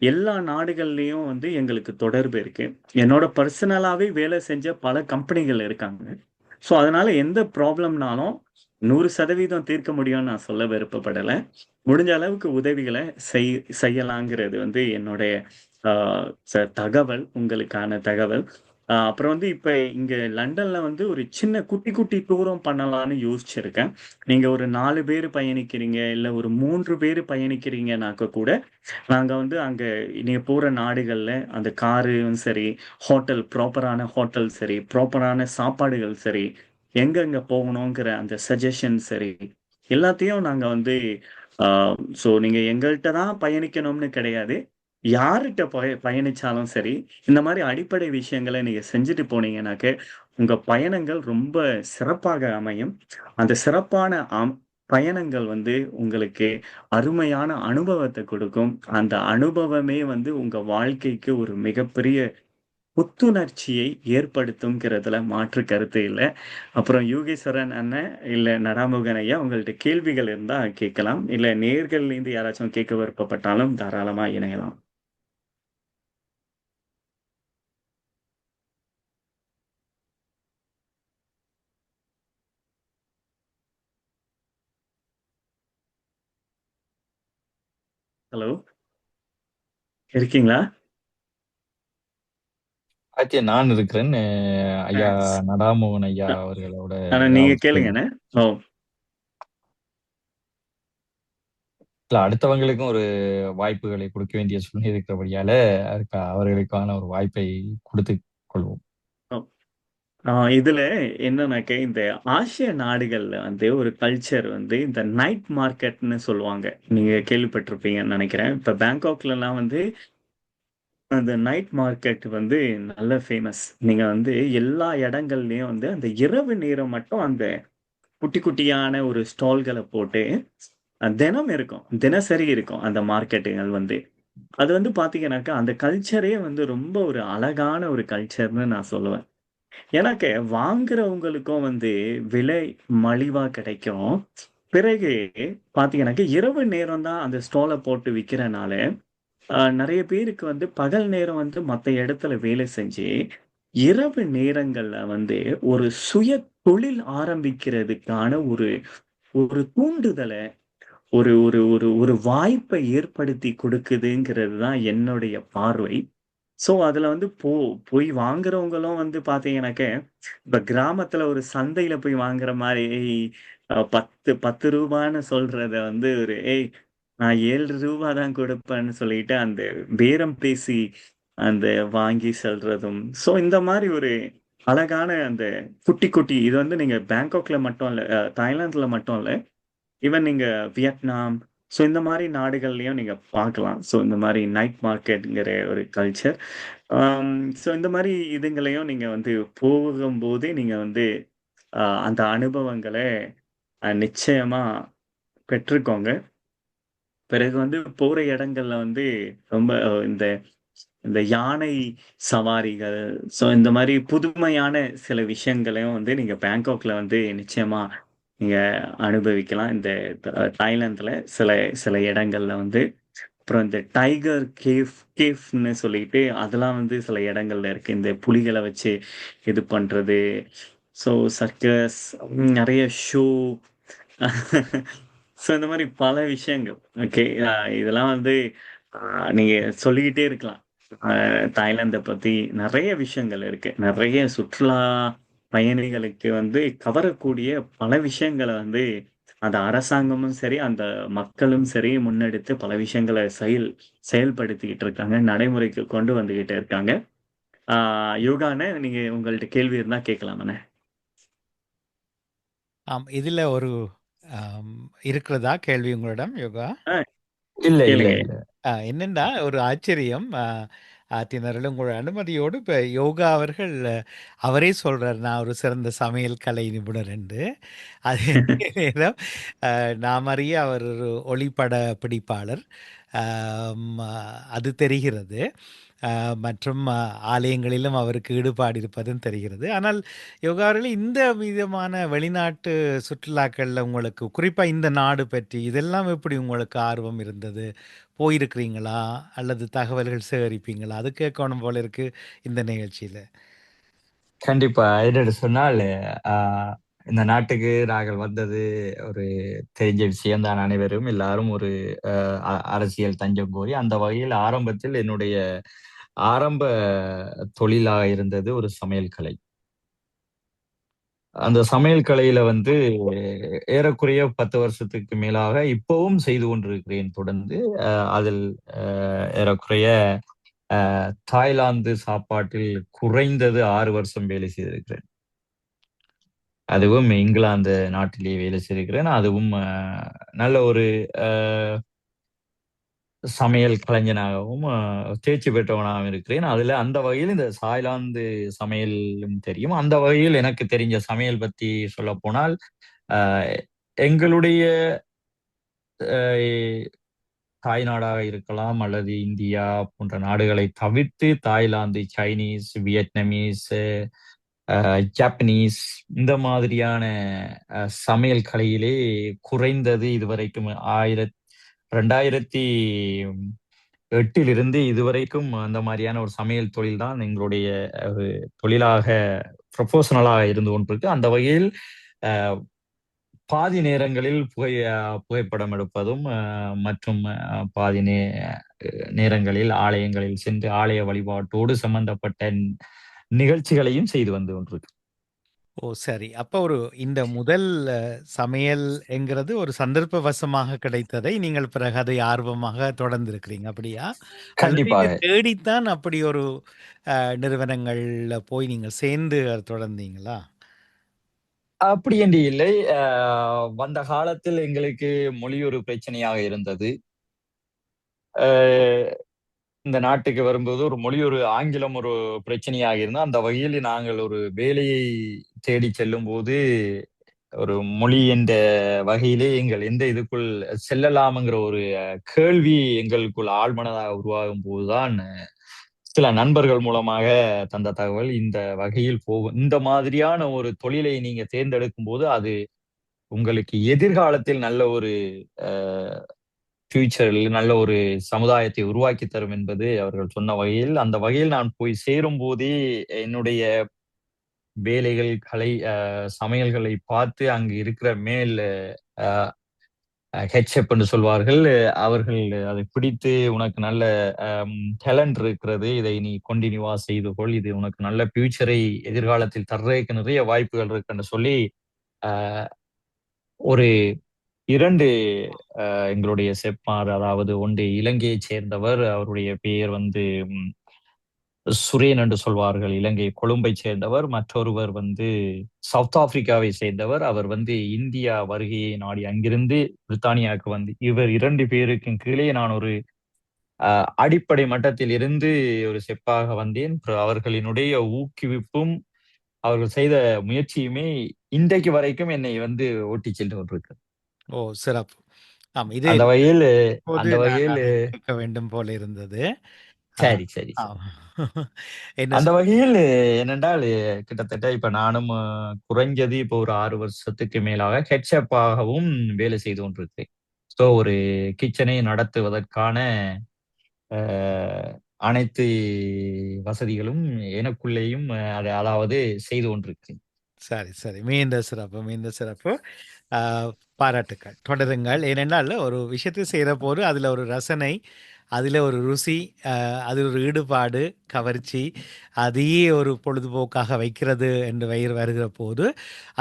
எல்லா நாடுகள்லயும் வந்து எங்களுக்கு தொடர்பு இருக்கு. என்னோட பர்சனலாவே வேலை செஞ்ச பல கம்பெனிகள் இருக்காங்க. ஸோ, அதனால எந்த ப்ராப்ளம்னாலும் 100% தீர்க்க முடியும்னு நான் சொல்ல விருப்பப்படல. முடிஞ்ச அளவுக்கு உதவிகள செய் செய்யலாங்கிறது வந்து என்னுடைய ஆ தகவல், உங்களுக்கான தகவல். அப்புறம் வந்து இப்ப இங்க லண்டன்ல வந்து ஒரு சின்ன குட்டி, குட்டி டூரும் பண்ணலான்னு யோசிச்சிருக்கேன். நீங்க ஒரு 4 பேரு பயணிக்கிறீங்க, இல்ல ஒரு 3 பேரு பயணிக்கிறீங்கனாக்க கூட, நாங்க வந்து அங்க நீங்க போற நாடுகள்ல அந்த காரும் சரி, ப்ராப்பரான ஹோட்டல் சரி, ப்ராப்பரான சாப்பாடுகள் சரி, எங்கெங்க போகணுங்கிற அந்த சஜஷன் சரி, எல்லாத்தையும் நாங்க வந்து ஆ ஸோ நீங்க எங்கள்ட்ட தான் பயணிக்கணும்னு கிடையாது. யார்ட்ட பயணிச்சாலும் சரி, இந்த மாரி அடிப்படை விஷயங்கள நீங்க செஞ்சுட்டு போனீங்கனாக்க, உங்க பயணங்கள் ரொம்ப சிறப்பாக அமையும். அந்த சிறப்பான பயணங்கள் வந்து உங்களுக்கு அருமையான அனுபவத்த குடுக்கும். அந்த அனுபவமே வந்து உங்க வாழ்க்கைக்கு ஒரு மிகப்பெரிய புத்துணர்ச்சியை ஏற்படுத்தும்ங்கிறதுல மாற்று கருத்து இல்ல. அப்புறம் யூகேஸ்வரன் அண்ணன், இல்ல நடாமுகன் ஐயா உங்கள்ட்ட கேள்விகள் இருந்தா கேட்கலாம். இல்ல நேயர்கள்லேருந்து யாராச்சும் கேட்க விருப்பப்பட்டாலும் தாராளமா இணையலாம். ஹலோ, இருக்கீங்களா? நான் இருக்கிறேன். அ ஐயா ஸ் நடாமோகன் ஐயா அ அவர்களோட ஆனா நீங்க ஏதாவது கேள்வி கேளுங்கண்ணே. ஓ! இல்ல அடுத்தவங்களுக்கும் ஒரு வாய்ப்புகளை கொடுக்க வேண்டிய சூழ்நிலை இருக்கிறபடியால, அதுக்கு அவர்களுக்கான ஒரு வாய்ப்பை கொடுத்துக் கொள்வோம். ஓ! இதுல என்னன்னாக்க, இந்த ஆசிய நாடுகள்ல வந்து ஒரு கல்ச்சர் வந்து இந்த நைட் மார்க்கெட்ன்னு சொல்லுவாங்க. நீங்க கேள்விப்பட்டிருப்பீங்கன்னு நெனைக்கிறேன். இப்ப பேங்காக்லலாம் வந்து அந்த நைட் மார்க்கெட் வந்து நல்ல ஃபேமஸ். நீங்க வந்து எல்லா இடங்கள்லயும் வந்து அந்த இரவு நேரம் மட்டும் அந்த குட்டி குட்டியான ஒரு ஸ்டால்கள போட்டு, தினம் இருக்கும். தினசரி இருக்கும் அந்த மார்க்கெட்டுகள் வந்து. அது வந்து பார்த்தீங்கன்னாக்கா, அந்த கல்ச்சரே வந்து ரொம்ப ஒரு அழகான ஒரு கல்ச்சர்ன்னு நான் சொல்லுவேன். ஏன்னாக்க வாங்குறவங்களுக்கும் வந்து விலை மலிவா கிடைக்கும். பிறகு பார்த்தீங்கன்னாக்க, இரவு நேரம் தான் அந்த ஸ்டால போட்டு விக்கிறனால, நெறைய பேருக்கு வந்து பகல் நேரம் வந்து மத்த இடத்துல வேலை செஞ்சு, இரவு நேரங்கள்ல வந்து ஒரு சுய தொழில் ஆரம்பிக்கிறதுக்கான ஒரு ஒரு தூண்டுதல, ஒரு ஒரு ஒரு ஒரு வாய்ப்பை ஏற்படுத்தி கொடுக்குதுங்கிறது தான் என்னுடைய பார்வை. ஸோ, அதுல வந்து போய் வாங்குறவங்களும் வந்து பார்த்தீங்கன்னாக்க, இப்ப கிராமத்துல ஒரு சந்தையில போய் வாங்குற மாரி, ரூ. 10 சொல்றத வந்து ஒரு நான் ரூ. 7 தான் குடுப்பேன்னு சொல்லிட்டு, அந்த பேரம் பேசி அந்த வாங்கி செல்றதும். ஸோ, இந்த மாரி ஒரு அழகான அந்த குட்டி, குட்டி இது வந்து நீங்க பேங்காக்ல மட்டும் இல்ல, தாய்லாந்துல மட்டும் இல்ல. ஈவன் நீங்க வியட்நாம், ஸோ இந்த மாரி நாடுகள்லயும் நீங்க பார்க்கலாம். ஸோ இந்த மாரி நைட் மார்க்கெட்ங்கிற ஒரு கல்ச்சர். ஆம் ஸோ இந்த மாரி இதுங்களையும் நீங்க வந்து போகும்போதே நீங்க வந்து அந்த அனுபவங்கள நிச்சயமா பெற்றுக்கோங்க. பிறகு வந்து போற இடங்கள்ல வந்து ரொம்ப இந்த இந்த யானை சவாரிகள், ஸோ இந்த மாரி புதுமையான சில விஷயங்களையும் வந்து நீங்க பேங்காக்ல வந்து நிச்சயமா நீங்க அனுபவிக்கலாம். இந்த தாய்லாந்துல சில சில இடங்கள்ல வந்து. அப்புறம் இந்த டைகர் கேவ்ன்னு சொல்லிட்டு அதெல்லாம் வந்து சில இடங்கள்ல இருக்கு. இந்த புலிகள வச்சு இது பண்றது. ஸோ சர்க்கஸ், நெறைய ஷோ. ஸோ இந்த மாரி பல விஷயங்கள். ஓகே. இதெல்லாம் வந்து அ நீங்க சொல்லிக்கிட்டே இருக்கலாம். தாய்லாந்த பத்தி நெறைய விஷயங்கள் இருக்கு. நெறைய சுற்றுலா பயணிகளுக்கு வந்து கவரக்கூடிய பல விஷயங்கள வந்து அந்த அரசாங்கமும் சரி, அந்த மக்களும் சரி முன்னெடுத்து பல விஷயங்கள செயல்படுத்திக்கிட்டு இருக்காங்க. நடைமுறைக்கு கொண்டு வந்துகிட்டு இருக்காங்க. ஆ யோகாண்ணே, நீங்க உங்கள்ட்ட கேள்வி இருந்தா கேட்கலாமண்ணே. ஆம். இதுல ஒரு ஆம், இருக்கிறதா கேள்வி உங்களிடம் யோகா? ஆ இல்ல இல்ல கேளுங்க. இல்ல. என்னன்னா ஒரு ஆச்சரியம். ஆத்தினரில் உங்களோட அனுமதியோடு இப்போ யோகா அவர்கள் அவரே சொல்றார் நான் ஒரு சிறந்த சமையல் கலை நிபுணர் என்று. அதே நேரம் நாம் அறிய அவர் ஒரு ஒளிப்பட பிடிப்பாளர். அது தெரிகிறது. மற்றும் ஆலயங்களிலும் அவருக்கு ஈடுபாடு இருப்பதும் தெரிகிறது. ஆனால் யோகா அவர்களே, இந்த விதமான வெளிநாட்டு சுற்றுலாக்கள்ல உங்களுக்கு குறிப்பா இந்த நாடு பற்றி இதெல்லாம் எப்படி உங்களுக்கு ஆர்வம் இருந்தது? போயிருக்கிறீங்களா? அல்லது தகவல்கள் சேகரிப்பீங்களா? அது கேட்கணும் போல இருக்கு இந்த நிகழ்ச்சியில. கண்டிப்பா. என்னன்னு சொன்னால், ஆ இந்த நாட்டுக்கு நாங்கள் வந்தது ஒரு தெரிஞ்ச விஷயம் தான் அனைவரும். எல்லாரும் ஒரு அரசியல் தஞ்சம் கோரி, அந்த வகையில் ஆரம்பத்தில் என்னுடைய ஆரம்ப தொழிலா இருந்தது ஒரு சமையல் கலை. அந்த சமையல் கலையில வந்து ஏறக்குறைய 10 வருஷத்துக்கு மேலாக இப்பவும் செய்து கொண்டிருக்கிறேன் தொடர்ந்து. அதில் ஏறக்குறைய தாய்லாந்து சாப்பாட்டில் குறைந்தது 6 வருஷம் வேலை செய்திருக்கிறேன். அதுவும் இங்கிலாந்து நாட்டிலே வேலை செய்திருக்கிறேன். அதுவும் நல்ல ஒரு அ சமையல் கலைஞனாகவும் தேர்ச்சி பெற்றவனாகவும் இருக்கிறேன். அதுல அந்த வகையில் இந்த தாய்லாந்து சமையலும் தெரியும். அந்த வகையில் எனக்கு தெரிஞ்ச சமையல் பத்தி சொல்லப்போனால், அ எங்களுடைய அ தாய்நாடாக இருக்கலாம் அல்லது இந்தியா போன்ற நாடுகளை தவிர்த்து தாய்லாந்து, சைனீஸ், வியட்நாமீஸ், ஜாப்பனீஸ் இந்த மாதிரியான சமையல் கலையிலே குறைந்தது இதுவரைக்கும் 2008 இதுவரைக்கும் அந்த மாதிரியான ஒரு சமையல் தொழில் தான் எங்களுடைய ஒரு தொழிலாக ப்ரொஃபஷனலா இருந்து கொண்டிருக்கு. அந்த வகையில் அ பாதி நேரங்களில் புகைப்படம் எடுப்பதும், மற்றும் பாதி நேரங்களில் ஆலயங்களில் சென்று ஆலய வழிபாட்டோடு சம்பந்தப்பட்ட நிகழ்ச்சிகளையும் செய்து வந்து கொண்டிருக்கு. ஓ! சரி. அப்ப ஒரு இந்த முதல் சமையல் என்கிறது ஒரு சந்தர்ப்பவசமாக கிடைத்ததை நீங்கள் பிறகு அதை ஆர்வமாக தொடர்ந்திருக்கிறீங்க. அப்படியா? அல்லது இது கண்டிப்பாக. தேடித்தான் அப்படி ஒரு நிறுவனங்கள்ல போய் நீங்க சேர்ந்து அத தொடர்ந்தீங்களா? அப்படி என்று இல்லை. அ வந்த காலத்தில் எங்களுக்கு மொழி ஒரு பிரச்சனையாக இருந்தது. அ இந்த நாட்டுக்கு வரும்போது மொழி ஒரு ஆங்கிலம் ஒரு பிரச்சனையாக இருந்தது. அந்த வகையில் நாங்கள் ஒரு வேலையை தேடிச் செல்லும்போது, ஒரு மொழி என்ற வகையிலே எங்கள் எந்த இதுக்குள் செல்லலாம்ங்கிற ஒரு கேள்வி எங்களுக்குள் ஆழ்மனதாக உருவாகும்போது தான், சில நண்பர்கள் மூலமாக தந்த தகவல் இந்த வகையில் போகும். இந்த மாதிரியான ஒரு தொழிலை நீங்க தேர்ந்தெடுக்கும்போது, அது உங்களுக்கு எதிர்காலத்தில் நல்ல ஒரு அ ஃபியூச்சரில் நல்ல ஒரு சமுதாயத்தை உருவாக்கி தரும் என்பது அவர்கள் சொன்ன வகையில், அந்த வகையில் நான் போய் சேரும்போதே என்னுடைய வேலைகள், சமையல்களை பார்த்து அங்கு இருக்கிற மேல் அ ஹெச்எப் என்று சொல்வார்கள். அவர்கள் அதை பிடித்து உனக்கு நல்ல டேலண்ட் இருக்கிறது. இதை நீ கன்டினியூவா செய்து கொள். இது உனக்கு நல்ல ஃபியூச்சரை எதிர்காலத்தில் தர்றதுக்கு நிறைய வாய்ப்புகள் இருக்குன்னு சொல்லி, அ ஒரு 2 எங்களுடைய செப்மார், அதாவது ஒன்று இலங்கையைச் சேர்ந்தவர். அவருடைய பெயர் வந்து சுரேன் என்று சொல்வார்கள். இலங்கை கொழும்பைச் சேர்ந்தவர். மற்றொருவர் வந்து சவுத் ஆப்பிரிக்காவை சேர்ந்தவர். அவர் வந்து இந்தியா வருகையை நாடி அங்கிருந்து பிரித்தானியாவுக்கு வந்து இவர் 2 பேருக்கும் கீழே நான் ஒரு அடிப்படை மட்டத்தில் இருந்து ஒரு செப்பாக வந்தேன். அப்புறம் அவர்களினுடைய ஊக்குவிப்பும், அவர்கள் செய்த முயற்சியுமே இன்றைக்கு வரைக்கும் என்னை வந்து ஓட்டிச் சென்று கொண்டிருக்கு. ஓ! சிறப்பு. ஆம். இது அந்த வகையில் இப்போது அந்த நான் வகையில் அதை கேட்க வேண்டும் போல இருந்தது. ஆ, சரி, சரி, சரி. ஆம். என்ன அந்த சொல் வகையில் என்னென்றால், கிட்டத்தட்ட இப்ப நானும் குறைஞ்சது இப்போ ஒரு 6 வருஷத்துக்கு மேலாக ஹெட்செப்பாகவும் வேலை செய்து கொண்டிருக்கிறேன். ஸோ ஒரு கிட்சனை நடத்துவதற்கான அ அனைத்து வசதிகளும் எனக்குள்ளேயும் அதாவது செய்து கொண்டிருக்கிறேன். சரி, சரி. மீண்டும் சிறப்பு, மீண்டும் சிறப்பு. ஆ, பாராட்டுக்கள். தொடருங்கள். ஏனென்றால் ஒரு விஷயத்தை செய்றபோது அதில ஒரு ரசனை, அதில் ஒரு ருசி, அதில் ஒரு ஈடுபாடு, கவர்ச்சி, அதையே ஒரு பொழுதுபோக்காக வைக்கிறது என்று வருகிற போது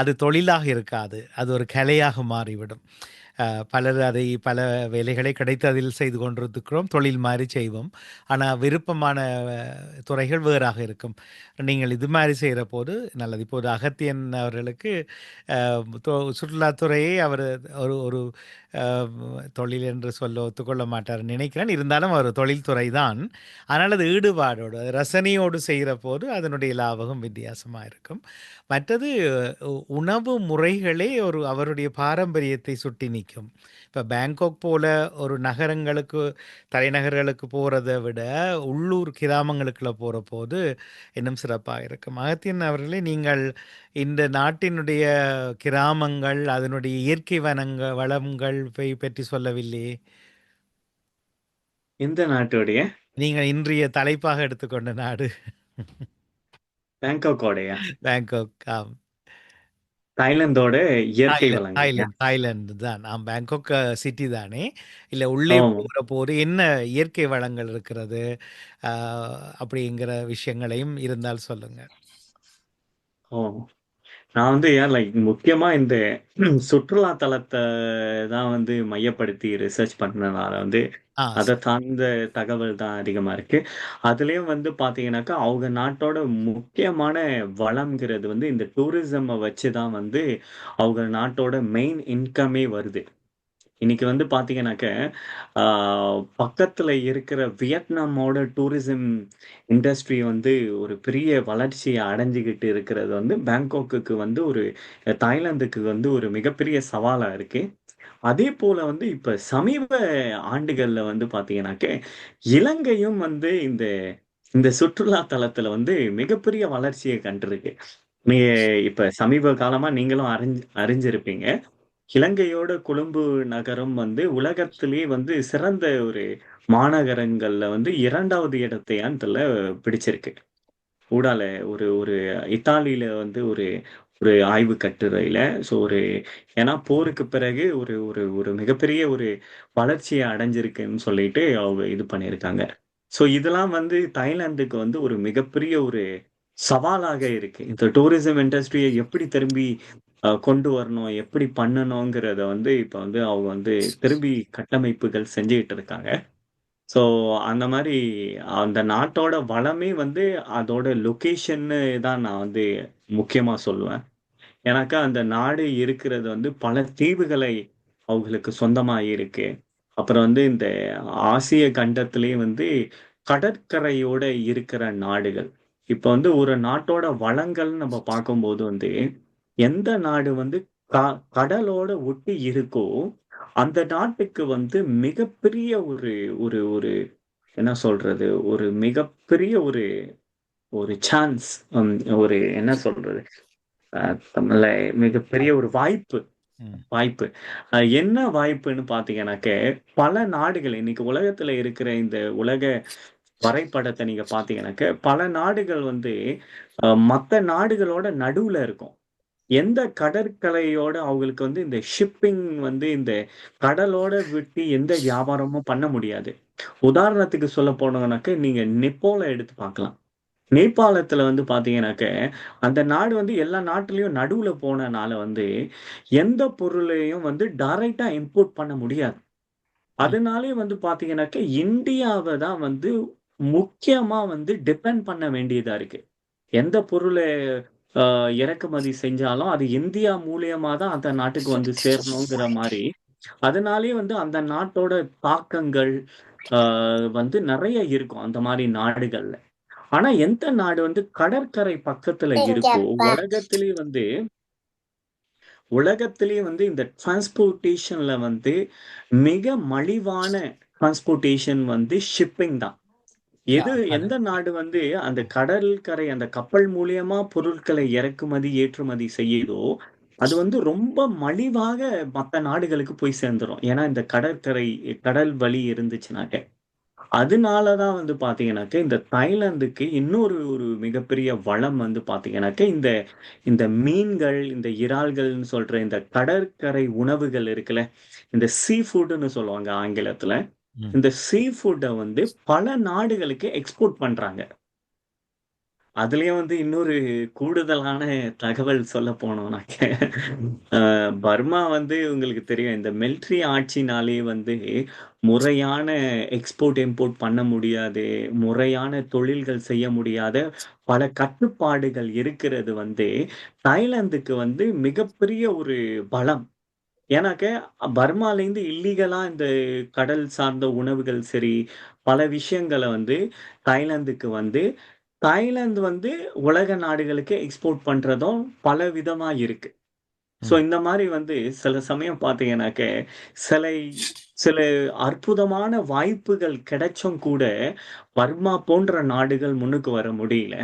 அது தொழிலாக இருக்காது, அது ஒரு கலையாக மாறிவிடும். பலர் அதை பல வேலைகளை கிடைத்து அதில் செய்து கொண்டிருக்கிறோம், தொழில் மாதிரி செய்வோம். ஆனால் விருப்பமான துறைகள் வேறாக இருக்கும். நீங்கள் இது மாதிரி செய்கிற போது நல்லது. இப்போது அகத்தியன் அவர்களுக்கு சுற்றுலாத்துறையை அவர் ஒரு ஒரு தொழில் என்று சொல்ல ஒத்துக்கொள்ள மாட்டார் நினைக்கிறேன். இருந்தாலும் அவர் தொழில்துறை தான். ஆனால் அது ஈடுபாடோடு, அது ரசனையோடு செய்கிற போது அதனுடைய லாபகம் வித்தியாசமாக இருக்கும். மற்றது உணவு முறைகளே அவருடைய பாரம்பரியத்தை சுட்டி நிற்கும். இப்போ பேங்காக் போல ஒரு நகரங்களுக்கு, தலைநகர்களுக்கு போகிறத விட உள்ளூர் கிராமங்களுக்குள்ள போகிற போது இன்னும் சிறப்பாக இருக்கும். அகத்தியன் அவர்களே, நீங்கள் இந்த நாட்டினுடைய கிராமங்கள், அதனுடைய இயற்கை வளங்கள் பற்றி சொல்லவில்லையே. எந்த நாட்டுடைய? நீங்கள் இன்றைய தலைப்பாக எடுத்துக்கொண்ட நாடு. பேங்காக்கோடையா? பேங்காக். ஆம். தாய்லாந்தோட இயற்கை வளங்கள். தாய்லாந்து தான். பேங்காக் சிட்டி தானே? இல்லை உள்ளே போகிற போது என்ன இயற்கை வளங்கள் இருக்கிறது அப்படிங்கிற விஷயங்களையும் இருந்தால் சொல்லுங்க. ஓ, நான் வந்து முக்கியமா இந்த சுற்றுலா தலத்தை தான் வந்து மையப்படுத்தி ரிசர்ச் பண்ணனால வந்து அதை சார்ந்த தகவல் தான் அதிகமா இருக்கு. அதுலயும் வந்து பாத்தீங்கன்னாக்கா அவங்க நாட்டோட முக்கியமான வளம்ங்கிறது வந்து இந்த டூரிசம் வச்சுதான் வந்து அவங்க நாட்டோட மெயின் இன்கமே வருது. இன்னைக்கு வந்து பாத்தீங்கன்னாக்க பக்கத்துல இருக்கிற வியட்நாமோட டூரிசம் இண்டஸ்ட்ரி வந்து ஒரு பெரிய வளர்ச்சியை அடைஞ்சுக்கிட்டு இருக்கிறது வந்து பேங்காக்குக்கு வந்து தாய்லாந்துக்கு வந்து ஒரு மிகப்பெரிய சவாலா இருக்கு. அதே போல வந்து இப்ப சமீப ஆண்டுகள்ல வந்து பாத்தீங்கன்னாக்க இலங்கையும் வந்து இந்த இந்த சுற்றுலா தலத்துல வந்து மிகப்பெரிய வளர்ச்சியை கண்டிருக்கு. நீங்க இப்ப சமீப காலமா நீங்களும் அறிஞ்சிருப்பீங்க. இலங்கையோட கொழும்பு நகரம் வந்து உலகத்திலேயே வந்து சிறந்த ஒரு மாநகரங்கள்ல வந்து 2வது இடத்தையான் பிடிச்சிருக்கு. ஊடால ஒரு ஒரு இத்தாலியில வந்து ஒரு ஒரு ஆய்வு கட்டுரையில. ஸோ ஏன்னா போருக்கு பிறகு ஒரு ஒரு ஒரு மிகப்பெரிய ஒரு வளர்ச்சியை அடைஞ்சிருக்குன்னு சொல்லிட்டு அவங்க இது பண்ணியிருக்காங்க. ஸோ இதெல்லாம் வந்து தாய்லாந்துக்கு வந்து ஒரு மிகப்பெரிய ஒரு சவாலாக இருக்கு. இந்த டூரிசம் இண்டஸ்ட்ரியை எப்படி திரும்பி கொண்டு வரணும், எப்படி பண்ணணுங்கிறத வந்து இப்ப வந்து அவங்க வந்து திரும்பி கட்டமைப்புகள் செஞ்சுக்கிட்டு இருக்காங்க. ஸோ அந்த மாதிரி அந்த நாட்டோட வளமே வந்து அதோட லொகேஷன்னு தான் நான் வந்து முக்கியமா சொல்லுவேன். ஏன்னாக்கா அந்த நாடு இருக்கிறது வந்து பல தீவுகளை அவங்களுக்கு சொந்தமா இருக்கு. அப்புறம் வந்து இந்த ஆசிய கண்டத்திலேயே வந்து கடற்கரையோட இருக்கிற நாடுகள். இப்ப வந்து ஒரு நாட்டோட வளங்கள்னு நம்ம பார்க்கும்போது வந்து எந்த நாடு வந்து கடலோட ஒட்டி இருக்கோ அந்த நாட்டுக்கு வந்து மிகப்பெரிய ஒரு ஒரு ஒரு என்ன சொல்றது, ஒரு மிகப்பெரிய ஒரு ஒரு சான்ஸ், ஒரு என்ன சொல்றது, தமிழ்ல மிகப்பெரிய ஒரு வாய்ப்பு. வாய்ப்பு என்ன வாய்ப்புன்னு பாத்தீங்கன்னாக்க பல நாடுகள் இன்னைக்கு உலகத்துல இருக்கிற இந்த உலக வரைபடத்தை நீங்க பாத்தீங்கன்னாக்க பல நாடுகள் வந்து மத்த நாடுகளோட நடுவுல இருக்கும். எந்த கடற்கரையோட அவங்களுக்கு வந்து இந்த ஷிப்பிங் வந்து இந்த கடலோட விட்டு எந்த வியாபாரமும் பண்ண முடியாது. உதாரணத்துக்கு சொல்ல போனோம்னாக்க நீங்க நேபாள எடுத்து பார்க்கலாம். நேபாளத்துல வந்து பாத்தீங்கன்னாக்க அந்த நாடு வந்து எல்லா நாட்டிலையும் நடுவுல போனனால வந்து எந்த பொருளையும் வந்து டைரக்டா இம்போர்ட் பண்ண முடியாது. அதனாலே வந்து பாத்தீங்கன்னாக்க இந்தியாவை தான் வந்து முக்கியமா வந்து டிபெண்ட் பண்ண வேண்டியதா இருக்கு. எந்த பொருளை இறக்குமதி செஞ்சாலும் அது இந்தியா மூலியமா தான் அந்த நாட்டுக்கு வந்து சேரணுங்கிற மாதிரி. அதனாலேயே வந்து அந்த நாட்டோட தாக்கங்கள் வந்து நிறைய இருக்கும் அந்த மாதிரி நாடுகள்ல. ஆனா எந்த நாடு வந்து கடற்கரை பக்கத்துல இருக்கோ உலகத்திலேயே வந்து இந்த டிரான்ஸ்போர்ட்டேஷன்ல வந்து மிக மலிவான டிரான்ஸ்போர்ட்டேஷன் வந்து ஷிப்பிங் தான். எந்த நாடு வந்து அந்த கடற்கரை அந்த கப்பல் மூலியமா பொருட்களை இறக்குமதி ஏற்றுமதி செய்யுதோ அது வந்து ரொம்ப மலிவாக மற்ற நாடுகளுக்கு போய் சேர்ந்துரும். ஏன்னா இந்த கடல் வழி இருந்துச்சுனாக்க. அதனாலதான் வந்து பாத்தீங்கன்னாக்க இந்த தாய்லாந்துக்கு இன்னொரு ஒரு மிகப்பெரிய வளம் வந்து பாத்தீங்கன்னாக்க இந்த இந்த மீன்கள், இந்த இறால்கள்னு சொல்ற இந்த கடற்கரை உணவுகள் இருக்குல்ல, இந்த சீ ஃபுட்னு சொல்லுவாங்க ஆங்கிலத்துல. ம். இந்த சீ ஃபுட்ட வந்து பல நாடுகளுக்கு எக்ஸ்போர்ட் பண்றாங்க. அதுலயும் வந்து இன்னொரு கூடுதலான தகவல் சொல்ல போனோம்னாக்க, பர்மா வந்து உங்களுக்கு தெரியும். இந்த மிலிட்டரி ஆட்சினாலே வந்து முறையான எக்ஸ்போர்ட், இம்போர்ட் பண்ண முடியாது. முறையான தொழில்கள் செய்ய முடியாத பல கட்டுப்பாடுகள் இருக்கிறது வந்து, தாய்லாந்துக்கு வந்து மிகப்பெரிய ஒரு பலம். ஏன்னாக்க, பர்மாலேருந்து இல்லீகலா இந்த கடல் சார்ந்த உணவுகள் சரி, பல விஷயங்கள வந்து தாய்லாந்துக்கு வந்து தாய்லாந்து வந்து உலக நாடுகளுக்கு எக்ஸ்போர்ட் பண்றதும் பல விதமா இருக்கு. ஸோ ம். இந்த மாரி வந்து சில சமயம் பார்த்தீங்கன்னாக்க, சில சில அற்புதமான வாய்ப்புகள் கிடைச்சும் கூட, பர்மா போன்ற நாடுகள் முன்னுக்கு வர முடியல.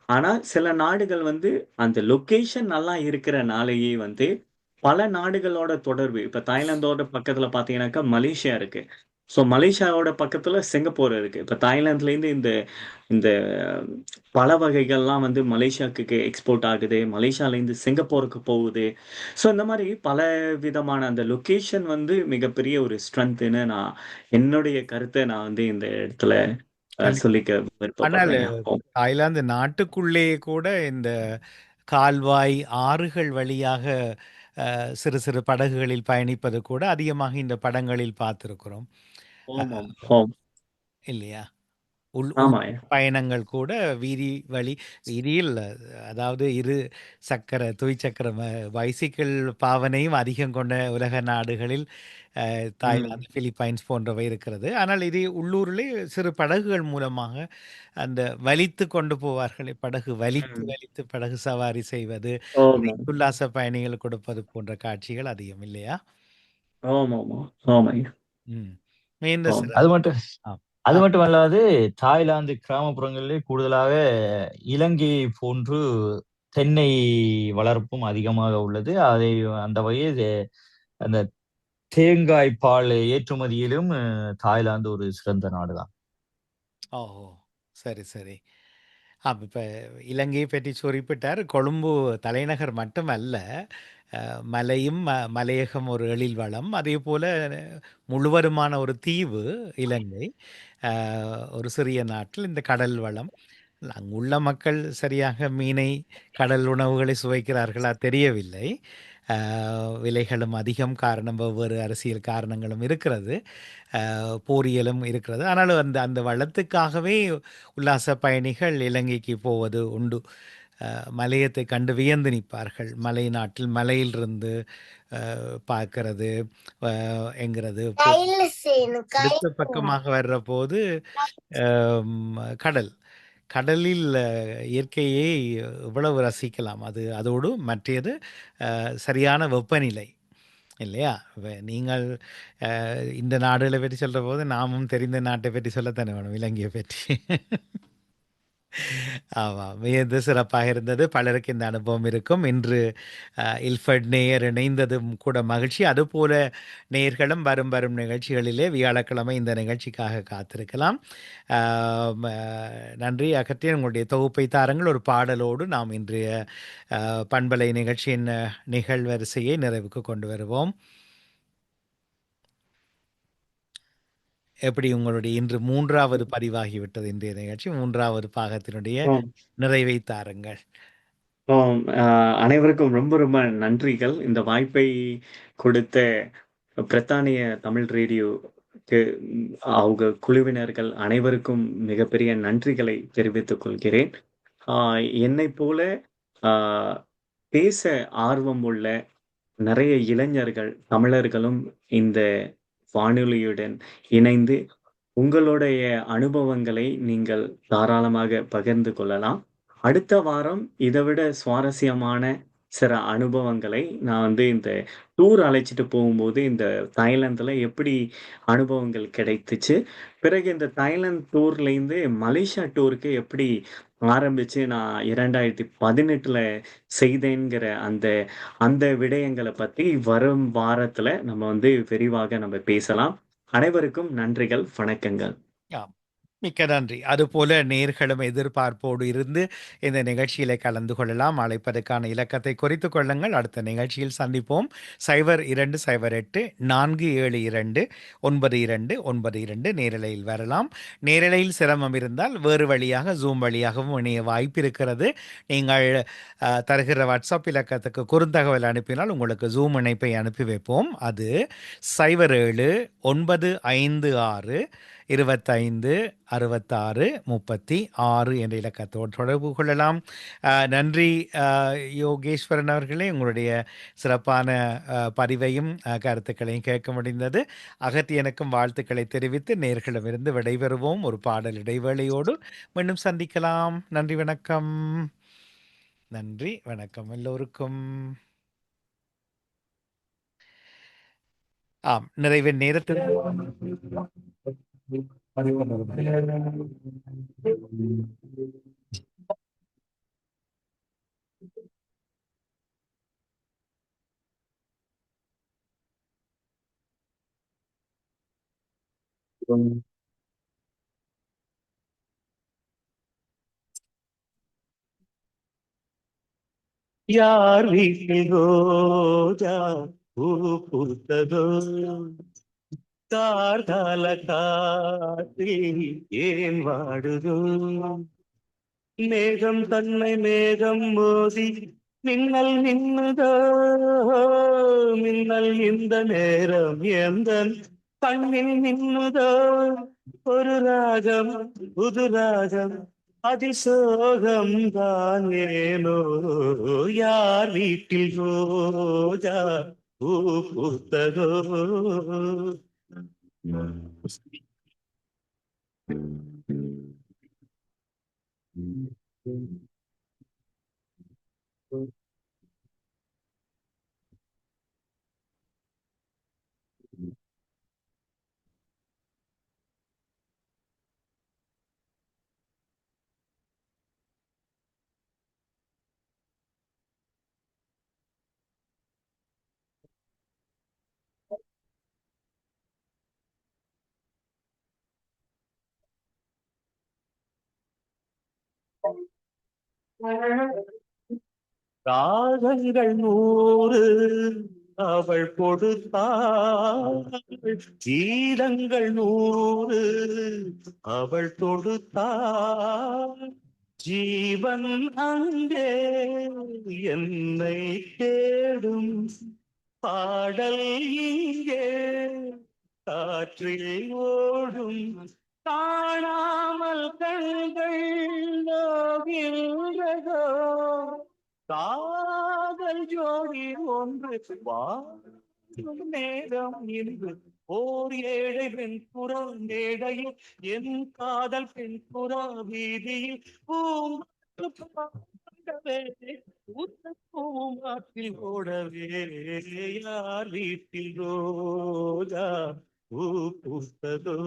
ஆனா, சில நாடுகள் வந்து அந்த லொகேஷன் நல்லா இருக்கிறனாலேயே வந்து, பல நாடுகளோட தொடர்பு இப்ப தாய்லாந்தோட பக்கத்துல பார்த்தீங்கன்னாக்கா, மலேசியா இருக்கு. ஸோ மலேசியாவோட பக்கத்துல சிங்கப்பூர் இருக்கு. இப்ப தாய்லாந்துலேருந்து இந்த இந்த பழ வகைகள்லாம் வந்து மலேசியாக்கு எக்ஸ்போர்ட் ஆகுது. மலேசியாலேருந்து சிங்கப்பூருக்கு போகுது. ஸோ இந்த மாரி பல விதமான அந்த லொகேஷன் வந்து மிகப்பெரிய ஒரு ஸ்ட்ரென்த்துன்னு என்னுடைய கருத்த நான் வந்து இந்த இடத்துல கண்டிப்பா. சொல்லிக்க ஆனால் விருப்பப்படுறேன். தாய்லாந்து நாட்டுக்குள்ளேயே கூட இந்த கால்வாய், ஆறுகள் வழியாக சிறு சிறு படகுகளில் பயணிப்பது கூட அதிகமாக இந்த படங்களில் பார்த்திருக்கிறோம். அ ஆமாம். ஆம். இல்லையா? உள் உள் ஆமா. பயணங்கள் கூட வீதி வழி வீதியில் அதாவது துவிச்சக்கர பைசிக்கிள் பாவனையும் அதிகம் கொண்ட உலக நாடுகளில் ம். தாய்லாந்து, பிலிப்பைன்ஸ் போன்றவை இருக்கிறது. ஆனால் இது உள்ளூரிலே சிறு படகுகள் மூலமாக அந்த வலித்து கொண்டு போவார்களே, படகு வலித்து ம். வலித்து படகு சவாரி செய்வது, அதை ஆமாம். உல்லாச பயணிகள் கொடுப்பது போன்ற காட்சிகள் அதிகம் இல்லையா? ஆமாமா. ஆமாய்யா. ம். இந்த ஆம். சில அது மட்டும் ஆ, அது ஆ. மட்டும் அல்லாது தாய்லாந்து கிராமப்புறங்களிலே கூடுதலாக இலங்கை போன்று தென்னை வளர்ப்பும் அதிகமாக உள்ளது. அந்த வகையில் அந்த தேங்காய் பால் ஏற்றுமதியிலும் தாய்லாந்து ஒரு சிறந்த நாடுதான். ஓஹோ! சரி, சரி. இப்ப இலங்கையை பற்றி குறிப்பிட்டார். கொழும்பு தலைநகர் மட்டுமல்ல, மலையும் மலையகம் ஒரு எழில் வளம். அதேபோல முழுவதுமான ஒரு தீவு இலங்கை. அ ஒரு சிறிய நாட்டில் இந்த கடல் வளம். அங்குள்ள மக்கள் சரியாக மீனை, கடல் உணவுகளை சுவைக்கிறார்களா தெரியவில்லை. அ விலைகளும் அதிகம். காரணம் வெவ்வேறு அரசியல் காரணங்களும் இருக்கிறது. போரியலும் இருக்கிறது. ஆனாலும் அந்த அந்த வளத்துக்காகவே உல்லாச பயணிகள் இலங்கைக்கு போவது உண்டு. மலையத்தை கண்டு வியந்து நிற்பார்கள். மலை நாட்டில் மலையிலிருந்து பார்க்கிறது என்கிறது. அடுத்த பக்கமாக வர்றபோது கடல். கடலில் இயற்கையை எவ்வளவு ரசிக்கலாம். அதோடு மற்றது சரியான வெப்பநிலை இல்லையா? நீங்கள் இந்த நாடுகளை பற்றி சொல்றபோது, நாமும் தெரிந்த நாட்டை பற்றி சொல்லத்தானே வேணும், இலங்கையை பற்றி. ஆமா. மிகுந்த சிறப்பாக இருந்தது. பலருக்கு இந்த அனுபவம் இருக்கும். இன்று இல்ஃபர்ட் நேயர் இணைந்ததும் கூட மகிழ்ச்சி. அதுபோல நேயர்களும் வரும் வரும் நிகழ்ச்சிகளிலே வியாழக்கிழமை இந்த நிகழ்ச்சிக்காக காத்திருக்கலாம். ஆ ம நன்றி. அகற்றிய உங்களுடைய தொகுப்பை தாருங்கள். ஒரு பாடலோடு நாம் இன்றைய பண்பலை நிகழ்ச்சியின் நிகழ்வரிசையை நிறைவுக்கு கொண்டு வருவோம். எப்படி உங்களுடைய இன்று 3வது பதிவாகிவிட்டது இன்றைய நிகழ்ச்சி. 3வது பாகத்தினுடைய ஆம். நிறைவை தாருங்கள். ஆம். அனைவருக்கும் ரொம்ப ரொம்ப நன்றிகள். இந்த வாய்ப்பை கொடுத்த பிரித்தானிய தமிழ் ரேடியோக்கு அவங்க குழுவினர்கள் அனைவருக்கும் மிகப்பெரிய நன்றிகளை தெரிவித்துக் கொள்கிறேன். ஆ என்னைப் போல ஆ பேச ஆர்வம் உள்ள நெறைய இளைஞர்கள், தமிழர்களும் இந்த வானொலியுடன் இணைந்து உங்களுடைய அனுபவங்களை நீங்கள் தாராளமாக பகிர்ந்து கொள்ளலாம். அடுத்த வாரம் இதைவிட சுவாரஸ்யமான சில அனுபவங்களை நான் வந்து இந்த டூர் அழைச்சிட்டு போகும்போது இந்த தாய்லாந்துல எப்படி அனுபவங்கள் கிடைத்துச்சு, பிறகு இந்த தாய்லாந்து டூர்லேருந்து மலேசியா டூருக்கு எப்படி ஆரம்பிச்சு நான் 2018ல செய்தேன்கிற அந்த அந்த விடயங்கள பத்தி வரும் வாரத்துல நம்ம வந்து விரிவாக நம்ம பேசலாம். அனைவருக்கும் நன்றிகள், வணக்கங்கள். ஆம். மிக்க நன்றி. அதுபோல நேர்களும் எதிர்பார்ப்போடு இருந்து இந்த நிகழ்ச்சியில கலந்து கொள்ளலாம். அழைப்பதற்கான இலக்கத்தை குறித்துக் கொள்ளுங்கள். அடுத்த நிகழ்ச்சியில் சந்திப்போம். 0208 472 9292 நேரலையில் வரலாம். நேரலையில் சிரமம் இருந்தால் வேறு வழியாக ஜூம் வழியாகவும் இணைய வாய்ப்பு இருக்கிறது. நீங்கள் தருகிற வாட்ஸ்அப் இலக்கத்துக்கு குறுந்தகவல் அனுப்பினால் உங்களுக்கு ஜூம் இணைப்பை அனுப்பி வைப்போம். அது 07 956 25 66 36 என்ற இலக்கத்தோடு தொடர்பு கொள்ளலாம். நன்றி யோகேஸ்வரன் அவர்களே, உங்களுடைய சிறப்பான பதிவையும் கருத்துக்களையும் கேட்க முடிந்தது. அகத்தியனுக்கும் வாழ்த்துக்களை தெரிவித்து நேர்களிடமிருந்து விடைபெறுவோம். ஒரு பாடல் இடைவேளையோடு மீண்டும் சந்திக்கலாம். நன்றி, வணக்கம். நன்றி, வணக்கம் எல்லோருக்கும். ஆம், நிறைவின் நேரத்தில் யார் வீட்டில் ரோஜா பூ பூத்ததோ, கார்கால காற்றில் ஏன் வாடுதோ, மேகம் தன்னை மேகம் மோதி மின்னல் மின்னுதோ, மின்னல் இந்த நேரம் எந்த கண்ணில் மின்னுதோ, ஒரு ராகம் புது ராகம் அதில் சோகம் தான் ஏனோ, யார் வீட்டில் ரோஜா பூ பூத்ததோ. ராகங்கள் 100 அவள் கொடுத்தாள், கீதங்கள் 100 அவள் தொடுத்தாள், ஜீவன் அங்கே என்னை தேடும், பாடல் இங்கே காற்றில் ஓடும், காணாமல் கண்கள் நோகின்றதோ, காதல் ஜோடி ஒன்று வாழும் நேரம் இன்று, ஓர் ஏழை பெண் புறா மேடையில் என் காதல் பெண் புறா வீதியில் பூங்கவே பூமாற்றில் ஓடவே, யார் வீட்டில் ரோஜா பூ பூத்ததோ.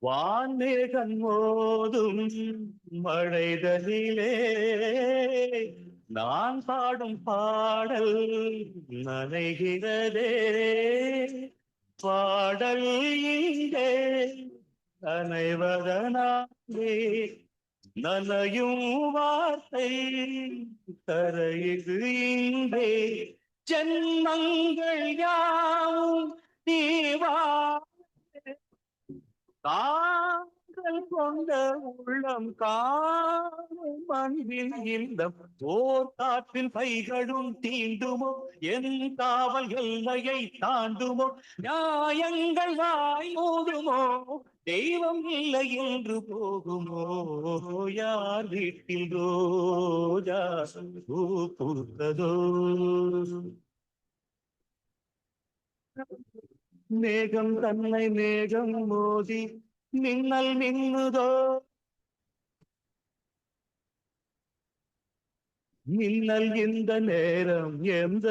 வான்மேகம் மோதும் மழைதலிலே நான் பாடும் பாடல் நனைகிறதே, பாடல் இங்கே நனைவதனாலே நனையும் வார்த்தை தரையுது இங்கே, ஜென்மங்கள் யாவும் நீவா காதல் கொண்ட உள்ளம் காணும் அன்பின் இல்லம் ஓர் காற்றின் பைகளும் தீண்டுமோ என் காவல் எல்லையை தாண்டுமோ நியாயங்கள் வாய் மூடுமோ தெய்வம் இல்லை என்று போகுமோ யார் வீட்டில் ரோஜா பூ பூத்ததோ மேகம் தன்னை மேகம் மோதி மின்னல் மின்னுதோ மின்னல் இந்த நேரம் எந்த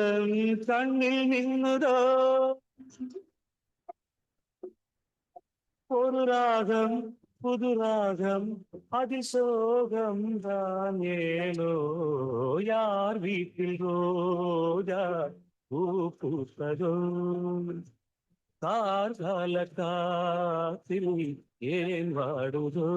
கண்ணில் மின்னுதோ ஒரு ராகம் புது ராகம் அதிசோகம் தான் ஏனோ யார் வீட்டில் ரோஜா பூ பூத்ததோ கார்கால காத்தில் ஏன் வாடுதோ